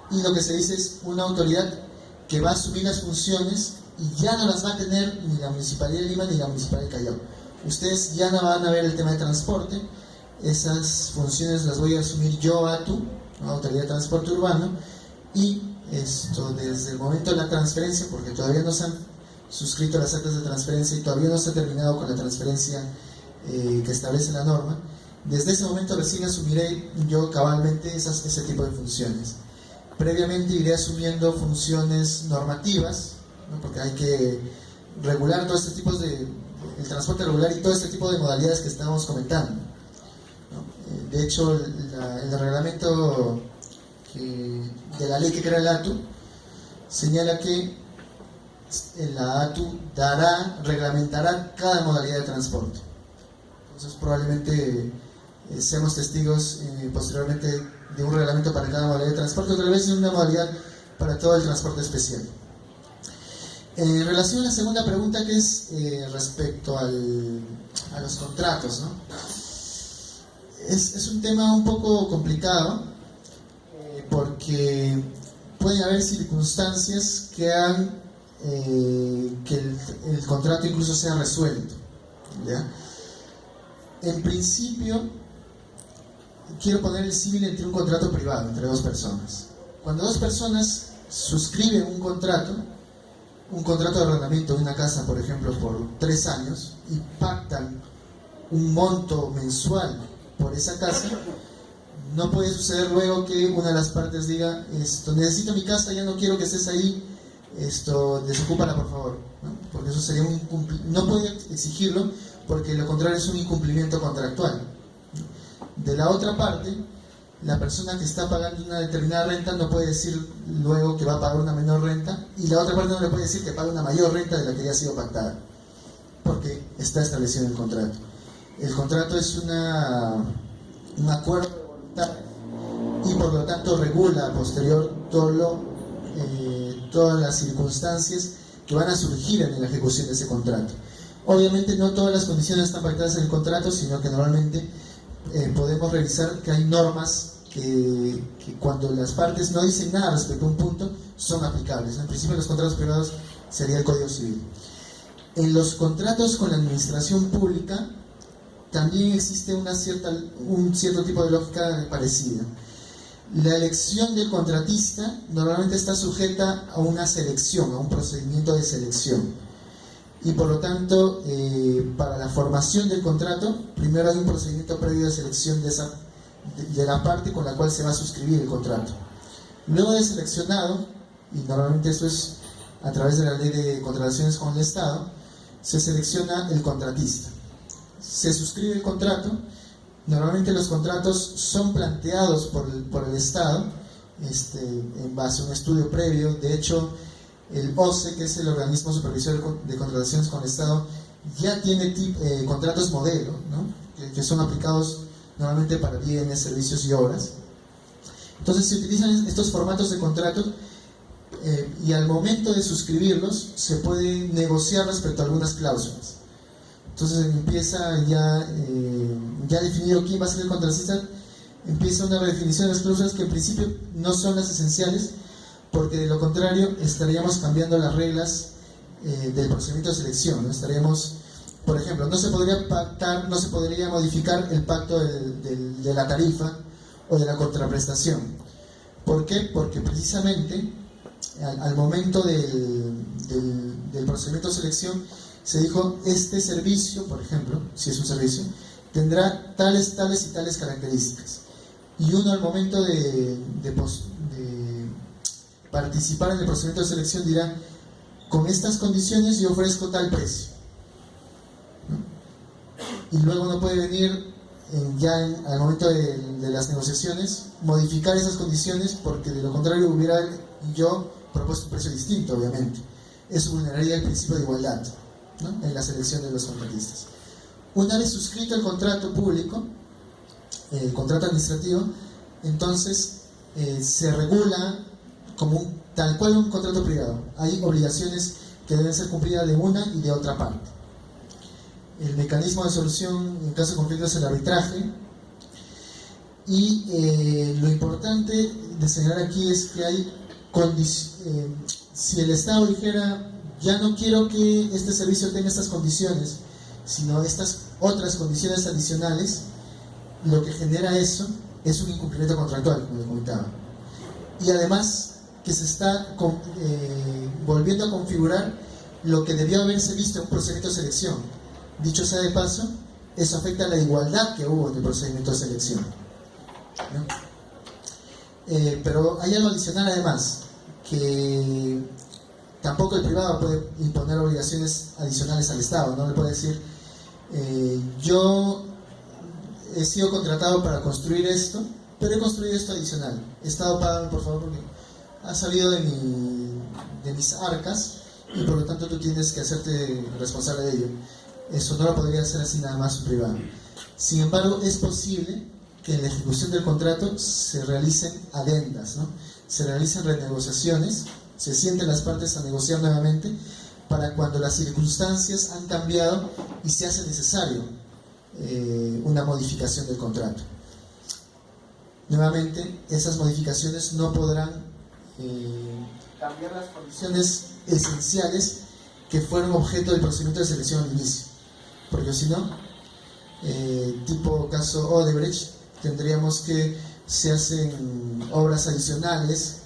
y lo que se dice es una autoridad que va a asumir las funciones y ya no las va a tener ni la Municipalidad de Lima ni la Municipalidad de Callao. Ustedes ya no van a ver el tema de transporte, esas funciones las voy a asumir yo, ATU, ¿no? Autoridad de Transporte Urbano, y desde el momento de la transferencia, porque todavía no se han suscrito las actas de transferencia y todavía no se ha terminado con la transferencia que establece la norma, desde ese momento recién asumiré yo cabalmente ese tipo de funciones. Previamente iré asumiendo funciones normativas, ¿no? Porque hay que regular todos estos tipos el transporte regular y todo este tipo de modalidades que estábamos comentando, ¿no? De hecho, el reglamento de la ley que crea el ATU señala que la ATU reglamentará cada modalidad de transporte. Entonces probablemente seamos testigos posteriormente de un reglamento para cada modalidad de transporte, o tal vez una modalidad para todo el transporte especial. En relación a la segunda pregunta, que es respecto a los contratos, ¿no? Es un tema un poco complicado, porque pueden haber circunstancias que hagan que el contrato incluso sea resuelto, ¿ya? En principio, quiero poner el símil entre un contrato privado, entre dos personas. Cuando dos personas suscriben un contrato de arrendamiento de una casa, por ejemplo, por 3 años, y pactan un monto mensual por esa casa, no puede suceder luego que una de las partes diga, necesito mi casa, ya no quiero que estés ahí, desocúpala por favor, ¿no? Porque eso sería no puede exigirlo, porque lo contrario es un incumplimiento contractual. De la otra parte, la persona que está pagando una determinada renta no puede decir luego que va a pagar una menor renta, y la otra parte no le puede decir que pague una mayor renta de la que ya ha sido pactada, porque está establecido en el contrato. El contrato es un acuerdo de voluntad y por lo tanto regula a posterior todas las circunstancias que van a surgir en la ejecución de ese contrato. Obviamente no todas las condiciones están pactadas en el contrato, sino que normalmente podemos revisar que hay normas que cuando las partes no dicen nada respecto a un punto son aplicables. En principio, los contratos privados sería el Código Civil. En los contratos con la administración pública también existe un cierto tipo de lógica parecida. La elección del contratista normalmente está sujeta a una selección, a un procedimiento de selección. Y por lo tanto, para la formación del contrato, primero hay un procedimiento previo de selección de la parte con la cual se va a suscribir el contrato. Luego de seleccionado, y normalmente eso es a través de la ley de contrataciones con el Estado, se selecciona el contratista. Se suscribe el contrato. Normalmente los contratos son planteados por el Estado en base a un estudio previo. De hecho, el OCE, que es el organismo supervisor de contrataciones con el Estado, ya tiene contratos modelo, ¿no? que son aplicados normalmente para bienes, servicios y obras. Entonces se utilizan estos formatos de contratos y al momento de suscribirlos se puede negociar respecto a algunas cláusulas. Entonces empieza ya definido quién va a ser el contratista, empieza una redefinición de las cláusulas que en principio no son las esenciales, porque de lo contrario estaríamos cambiando las reglas del procedimiento de selección, ¿no? Estaríamos, por ejemplo, no se podría pactar, no se podría modificar el pacto de la tarifa o de la contraprestación. ¿Por qué? Porque precisamente al momento del procedimiento de selección se dijo, este servicio, por ejemplo, si es un servicio, tendrá tales, tales y tales características. Y uno al momento de participar en el procedimiento de selección dirá, con estas condiciones yo ofrezco tal precio. y luego no puede venir al momento de las negociaciones modificar esas condiciones, porque de lo contrario hubiera yo propuesto un precio distinto, obviamente. Eso vulneraría el principio de igualdad, ¿no?, en la selección de los contratistas. Una vez suscrito el contrato público, el contrato administrativo, entonces se regula como tal cual un contrato privado. Hay obligaciones que deben ser cumplidas de una y de otra parte. El mecanismo de solución en caso de conflicto es el arbitraje, y lo importante de señalar aquí es que hay si el Estado dijera ya no quiero que este servicio tenga estas condiciones, sino estas otras condiciones adicionales, lo que genera eso es un incumplimiento contractual, como les comentaba. Y además que se está volviendo a configurar lo que debió haberse visto en un procedimiento de selección. Dicho sea de paso, eso afecta a la igualdad que hubo en el procedimiento de selección, ¿no? Pero hay algo adicional además, que tampoco el privado puede imponer obligaciones adicionales al Estado. No le puede decir, yo he sido contratado para construir esto, pero he construido esto adicional. Estado, págame por favor porque ha salido de mis arcas y por lo tanto tú tienes que hacerte responsable de ello. Eso no lo podría hacer así nada más un privado. Sin embargo, es posible que en la ejecución del contrato se realicen adendas, ¿no? Se realicen renegociaciones, se sienten las partes a negociar nuevamente para cuando las circunstancias han cambiado y se hace necesario una modificación del contrato. Nuevamente, esas modificaciones no podrán cambiar las condiciones esenciales que fueron objeto del procedimiento de selección al inicio, porque si no, tipo caso Odebrecht, tendríamos que se hacen obras adicionales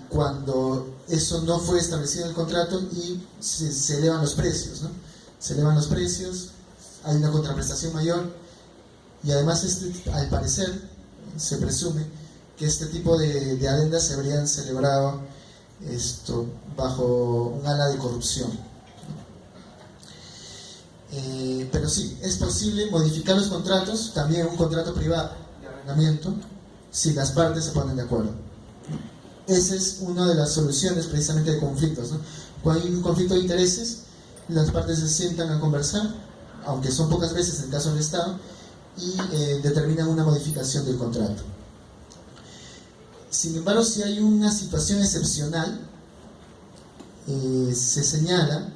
cuando eso no fue establecido en el contrato y se elevan los precios, ¿no? Se elevan los precios, hay una contraprestación mayor, y además al parecer se presume que este tipo de adendas se habrían celebrado bajo un ala de corrupción. Pero sí, es posible modificar los contratos, también un contrato privado de arrendamiento, si las partes se ponen de acuerdo. Esa es una de las soluciones precisamente de conflictos, ¿no? Cuando hay un conflicto de intereses, las partes se sientan a conversar, aunque son pocas veces en el caso del Estado, y determinan una modificación del contrato. Sin embargo, si hay una situación excepcional, se señala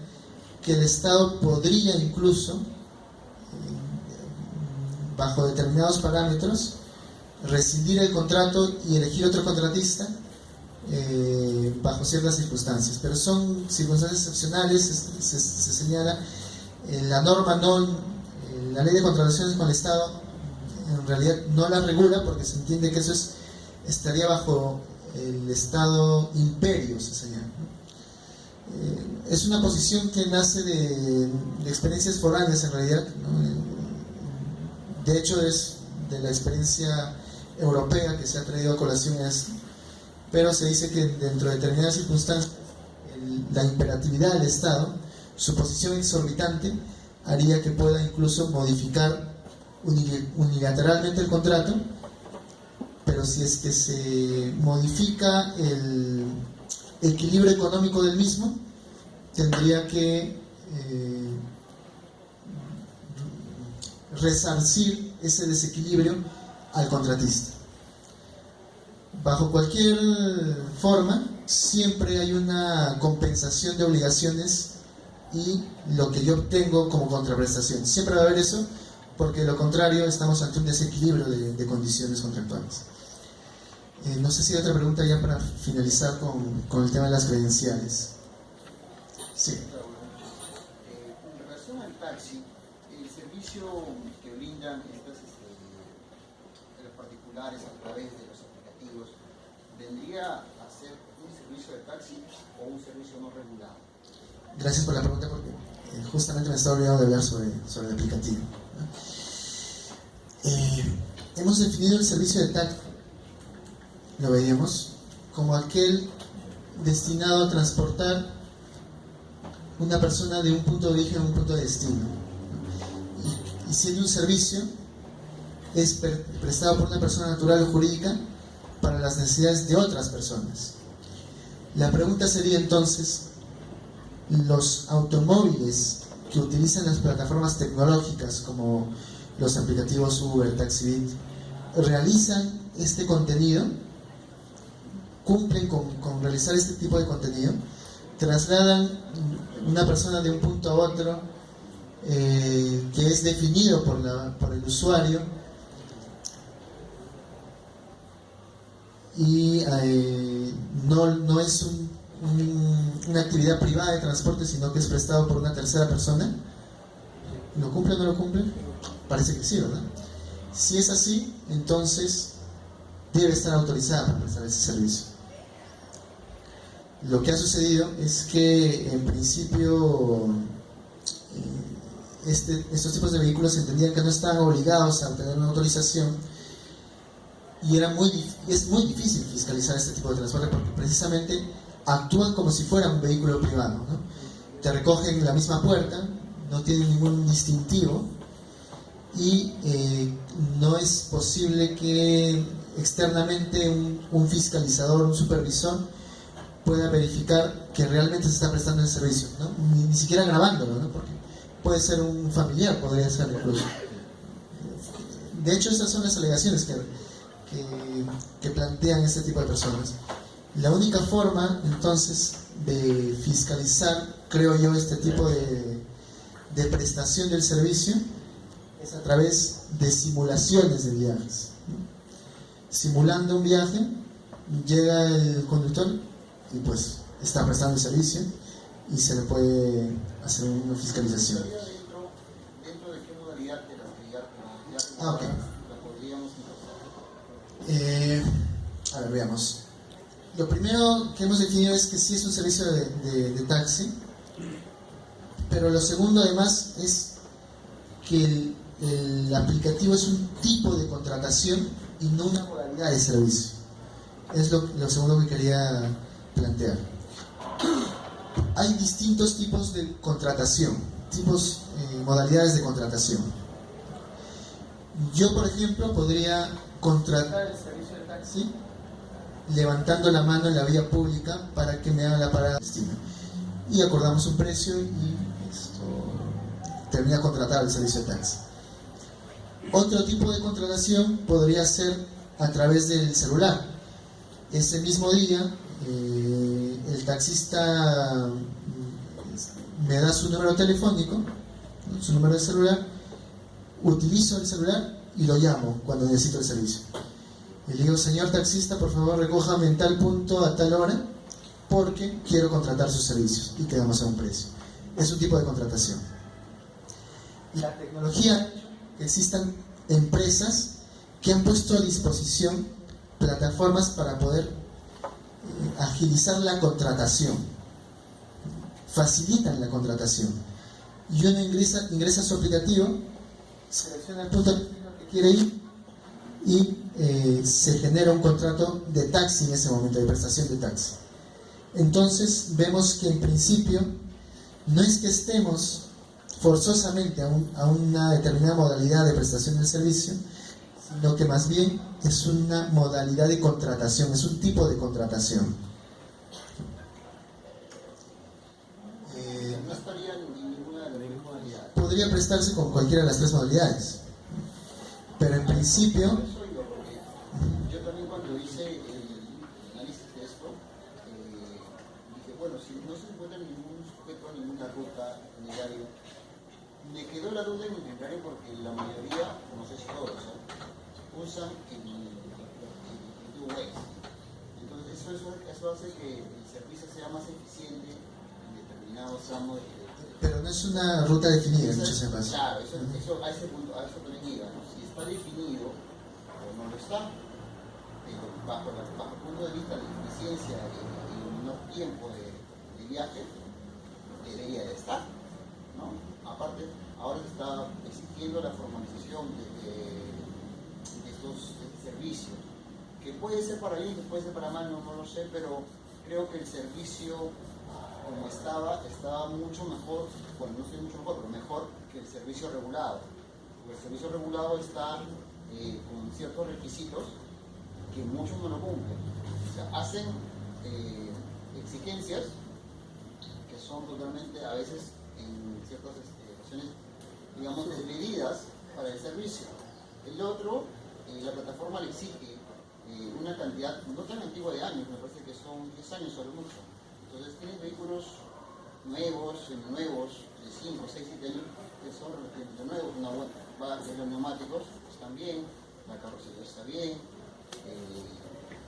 que el Estado podría incluso, bajo determinados parámetros, rescindir el contrato y elegir otro contratista bajo ciertas circunstancias, pero son circunstancias excepcionales. Se señala la norma, la ley de contrataciones con el Estado en realidad no la regula, porque se entiende que eso estaría bajo el Estado imperio, se señala. Es una posición que nace de experiencias foráneas en realidad, ¿no? De hecho es de la experiencia europea que se ha traído a colación a esto, pero se dice que dentro de determinadas circunstancias la imperatividad del Estado, su posición exorbitante, haría que pueda incluso modificar unilateralmente el contrato, pero si es que se modifica el equilibrio económico del mismo, tendría que resarcir ese desequilibrio al contratista. Bajo cualquier forma, siempre hay una compensación de obligaciones y lo que yo obtengo como contraprestación. Siempre va a haber eso, porque de lo contrario estamos ante un desequilibrio de condiciones contractuales. No sé si hay otra pregunta ya para finalizar con el tema de las credenciales. Sí. En relación al taxi, el servicio que brindan los particulares a través de los aplicativos, ¿vendría a ser un servicio de taxi o un servicio no regulado? Gracias por la pregunta, porque justamente me estaba olvidando de hablar sobre el aplicativo, ¿no? Hemos definido el servicio de taxi, lo veíamos, como aquel destinado a transportar una persona de un punto de origen a un punto de destino. siendo un servicio, es prestado por una persona natural o jurídica para las necesidades de otras personas. La pregunta sería entonces, ¿los automóviles que utilizan las plataformas tecnológicas como los aplicativos Uber, TaxiBit, realizan este contenido? ¿Cumplen con realizar este tipo de contenido? ¿Trasladan una persona de un punto a otro que es definido por el usuario y no es una actividad privada de transporte, sino que es prestado por una tercera persona? ¿Lo cumple o no lo cumple? Parece que sí, ¿verdad? Si es así, entonces debe estar autorizada para prestar ese servicio. Lo que ha sucedido es que en principio estos tipos de vehículos entendían que no estaban obligados a obtener una autorización, y es muy difícil fiscalizar este tipo de transporte porque precisamente actúan como si fuera un vehículo privado, ¿no? Te recogen en la misma puerta, no tienen ningún distintivo, y no es posible que externamente un fiscalizador, un supervisor pueda verificar que realmente se está prestando el servicio, ¿no? Ni siquiera grabándolo, ¿no? Porque puede ser un familiar, podría ser incluso. De hecho, estas son las alegaciones que plantean este tipo de personas. La única forma, entonces, de fiscalizar, creo yo, este tipo de prestación del servicio es a través de simulaciones de viajes. Simulando un viaje, llega el conductor y pues está prestando el servicio y se le puede hacer una fiscalización. ¿Dentro de qué modalidad de la actividad Ah, ok. la podríamos empezar? A ver, veamos. Lo primero que hemos definido es que sí es un servicio de taxi, pero lo segundo además es que el aplicativo es un tipo de contratación y no una modalidad de servicio. Es lo segundo que quería plantear. Hay distintos tipos de contratación, modalidades de contratación. Yo, por ejemplo, podría contratar el servicio de taxi levantando la mano en la vía pública para que me haga la parada de destino. Y acordamos un precio y termina de contratar el servicio de taxi. Otro tipo de contratación podría ser a través del celular. Ese mismo día, el taxista me da su número telefónico, su número de celular, utilizo el celular y lo llamo cuando necesito el servicio. Y le digo, señor taxista, por favor recójame en tal punto a tal hora porque quiero contratar sus servicios, y quedamos a un precio. Es un tipo de contratación. La tecnología ha hecho que existan empresas que han puesto a disposición plataformas para poder agilizar la contratación, facilitan la contratación, y uno ingresa a su aplicativo, selecciona el punto que quiere ir y se genera un contrato de taxi en ese momento, de prestación de taxi. Entonces vemos que en principio no es que estemos forzosamente a una determinada modalidad de prestación del servicio, sino que más bien es una modalidad de contratación, es un tipo de contratación. No estaría en ninguna de las modalidades. Podría prestarse con cualquiera de las tres modalidades, pero en principio... Eso digo, porque yo también cuando hice el análisis de esto, dije, bueno, si no se encuentra ningún sujeto, ninguna ruta en el área, me quedó la duda en el inventario porque la mayoría, no sé si todos, usan el Waze. Entonces eso hace que el servicio sea más eficiente en determinados tramos Pero no es una ruta definida, muchas veces. Claro, a ese punto, a eso también iba, ¿no? Si está definido o no lo está, pero bajo el punto de vista de eficiencia y menor tiempo de viaje, debería de estar, ¿no? Aparte, ahora se está exigiendo la formalización de estos servicios, que puede ser para bien, que puede ser para mal, no lo sé, pero creo que el servicio como estaba mucho mejor, bueno, no sé mucho mejor, pero mejor que el servicio regulado. el servicio regulado está con ciertos requisitos que muchos no lo cumplen. O sea, hacen exigencias que son totalmente, a veces, en ciertas ocasiones, digamos, desmedidas para el servicio. El otro, la plataforma le exige una cantidad no tan antigua de años, me parece que son 10 años o mucho. Entonces tienen vehículos nuevos, seminuevos, de 5, 6, 7 años, que son relativamente nuevos, los neumáticos están bien, la carrocería está bien,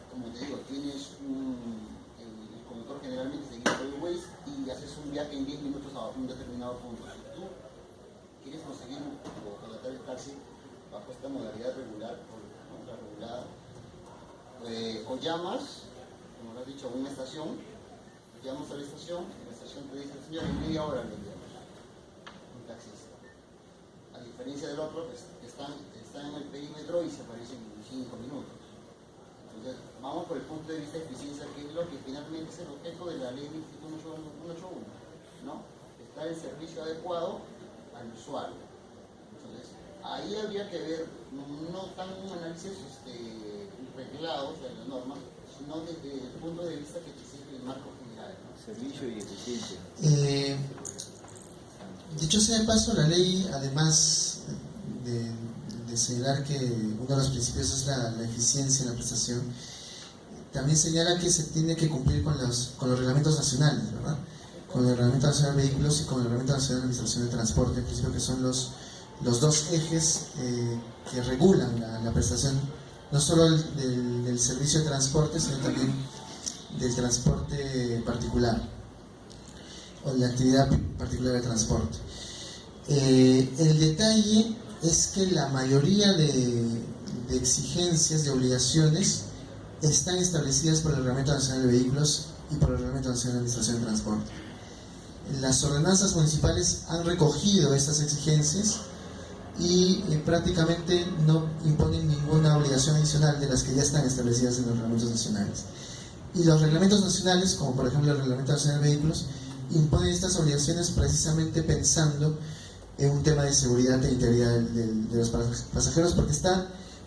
como te digo, tienes el conductor generalmente se guía por el Waze y haces un viaje en 10 minutos a un determinado punto. Si tú quieres conseguir o contratar el taxi bajo esta modalidad regular, ¿no? La regulada, o llamas, como lo has dicho, a una estación, llamas a la estación te dice, señor, en media hora le enviamos un taxista. A diferencia del otro, que está en el perímetro y se aparece en 5 minutos. Entonces, vamos por el punto de vista de eficiencia, que es lo que finalmente es el objeto de la ley 181, ¿no? Está el servicio adecuado al usuario. Entonces, ahí habría que ver, no tan un análisis reglado de las normas, sino desde el punto de vista que existe el marco general, ¿no? Servicio y eficiencia. Dicho sea de paso, la ley, además de señalar que uno de los principios es la eficiencia en la prestación, también señala que se tiene que cumplir con los reglamentos nacionales, ¿verdad? Con el Reglamento Nacional de Vehículos y con el Reglamento Nacional de Administración de Transporte, en principio, que son los dos ejes que regulan la prestación, no solo del servicio de transporte, sino también del transporte particular o la actividad particular de transporte. El detalle es que la mayoría de exigencias, de obligaciones, están establecidas por el Reglamento Nacional de Vehículos y por el Reglamento Nacional de Administración de Transporte. Las ordenanzas municipales han recogido estas exigencias y prácticamente no imponen ninguna obligación adicional de las que ya están establecidas en los reglamentos nacionales. Y los reglamentos nacionales, como por ejemplo el Reglamento Nacional de Vehículos, imponen estas obligaciones precisamente pensando en un tema de seguridad e integridad de los pasajeros, porque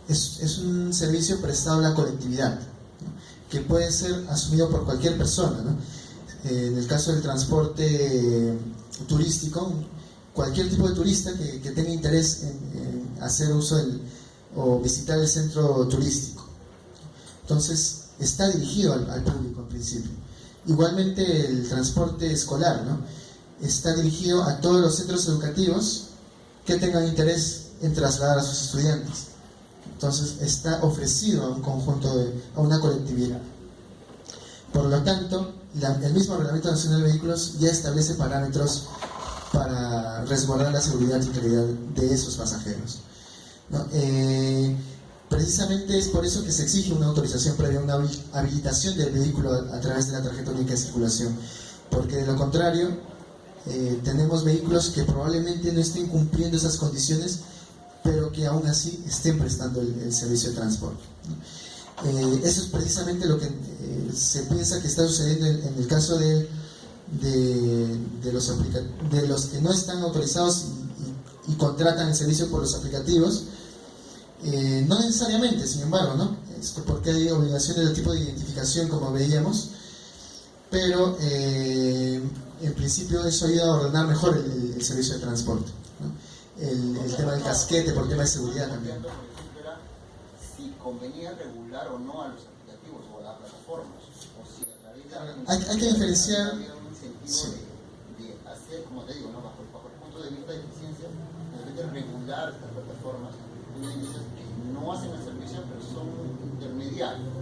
es un servicio prestado a la colectividad, ¿no? Que puede ser asumido por cualquier persona, ¿no? En el caso del transporte turístico, cualquier tipo de turista que tenga interés en hacer uso o visitar el centro turístico. Entonces, está dirigido al público en principio. Igualmente el transporte escolar, ¿no? Está dirigido a todos los centros educativos que tengan interés en trasladar a sus estudiantes. Entonces está ofrecido a un conjunto, a una colectividad. Por lo tanto, el mismo Reglamento Nacional de Vehículos ya establece parámetros para resguardar la seguridad e integridad de esos pasajeros, ¿no? Precisamente es por eso que se exige una autorización previa, una habilitación del vehículo a través de la tarjeta única de circulación, porque de lo contrario tenemos vehículos que probablemente no estén cumpliendo esas condiciones, pero que aún así estén prestando el servicio de transporte, ¿no? Eso es precisamente lo que se piensa que está sucediendo en el caso de los que no están autorizados y contratan el servicio por los aplicativos. No necesariamente, sin embargo, ¿no? Porque hay obligaciones del tipo de identificación, como veíamos, pero en principio eso ayuda a ordenar mejor el servicio de transporte, ¿no? El tema del casquete, por tema de seguridad también. Si convenía regular o no a los aplicativos o a las plataformas, o si a través de hay que diferenciar. había un sentido de hacer, como te digo, ¿no? bajo el punto de vista de eficiencia, de regular estas plataformas. Que no hacen el servicio, pero son intermediarios, ¿no?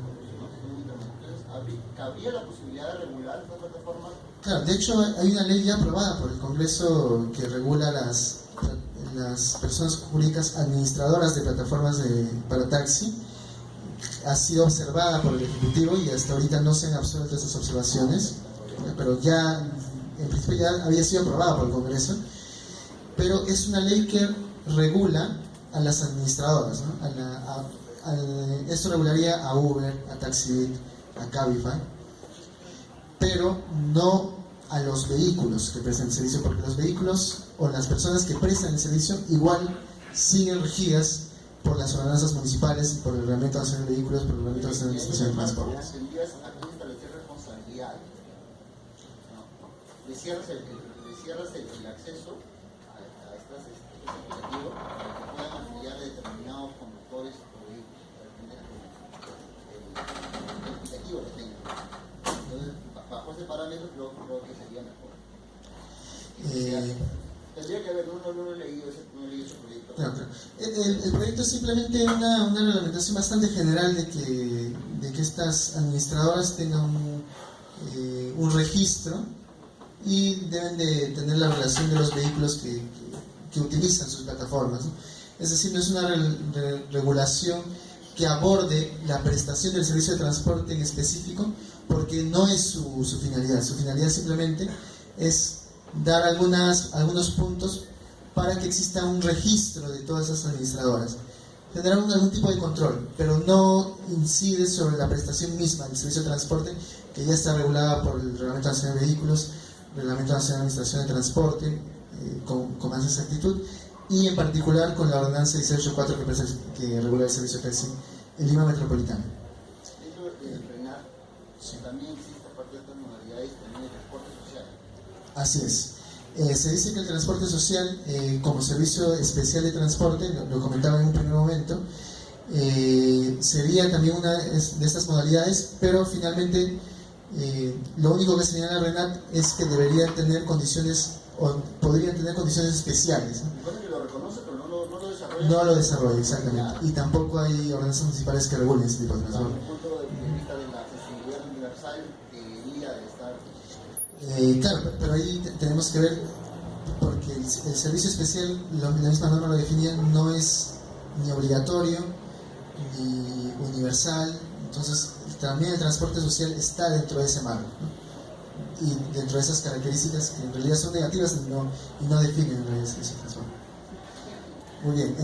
Entonces, ¿cabría la posibilidad de regular estas plataformas? Claro, de hecho hay una ley ya aprobada por el Congreso que regula las personas jurídicas administradoras de plataformas para taxi. Ha sido observada por el Ejecutivo y hasta ahorita no se han absuelto esas observaciones, pero ya, en principio ya había sido aprobada por el Congreso, pero es una ley que regula a las administradoras, ¿no? Esto regularía a Uber, a TaxiBit, a Cabify, pero no a los vehículos que prestan el servicio, porque los vehículos o las personas que prestan el servicio igual siguen regidas por las ordenanzas municipales, por el Reglamento Nacional de Vehículos, por el Reglamento Nacional de Administración de Transportes. Tendrías aquí establecer responsabilidades. ¿No? Le cierras el acceso a estos aplicativos para que puedan afiliar determinados conductores o vehículos, depende del aplicativo que tengan. Entonces, bajo ese parámetro creo que sería mejor. Tendría que haber, no he leído ese proyecto. Claro. El proyecto es simplemente una reglamentación bastante general de que estas administradoras tengan un registro y deben de tener la relación de los vehículos que utilizan sus plataformas, ¿no? Es decir, no es una regulación que aborde la prestación del servicio de transporte en específico, porque no es su finalidad. Su finalidad simplemente es dar algunos puntos para que exista un registro de todas esas administradoras, generar algún tipo de control, pero no incide sobre la prestación misma del servicio de transporte, que ya está regulada por el Reglamento Nacional de Vehículos, Reglamento Nacional de Administración de Transporte, con más exactitud, y en particular con la ordenanza 18.4 que regula el servicio de taxi en Lima Metropolitana. Dentro del RENAC también existe, aparte de estas modalidades, también el transporte social. Así es. Se dice que el transporte social, como servicio especial de transporte, lo comentaba en un primer momento, sería también una de estas modalidades, pero finalmente lo único que señala RENAC es que deberían tener condiciones, o podrían tener condiciones especiales, ¿no? Recuerda que lo reconoce, pero no lo desarrolla. No lo desarrolla, exactamente. Y tampoco hay ordenanzas municipales que regulen este tipo de Desde transporte. el punto de vista de la accesibilidad universal, debería de estar. Claro, pero ahí tenemos que ver, porque el servicio especial, la misma norma lo definía, no es ni obligatorio ni universal. Entonces también el transporte social está dentro de ese marco, ¿no? Y dentro de esas características que en realidad son negativas y no definen en realidad ese transporte. Muy bien.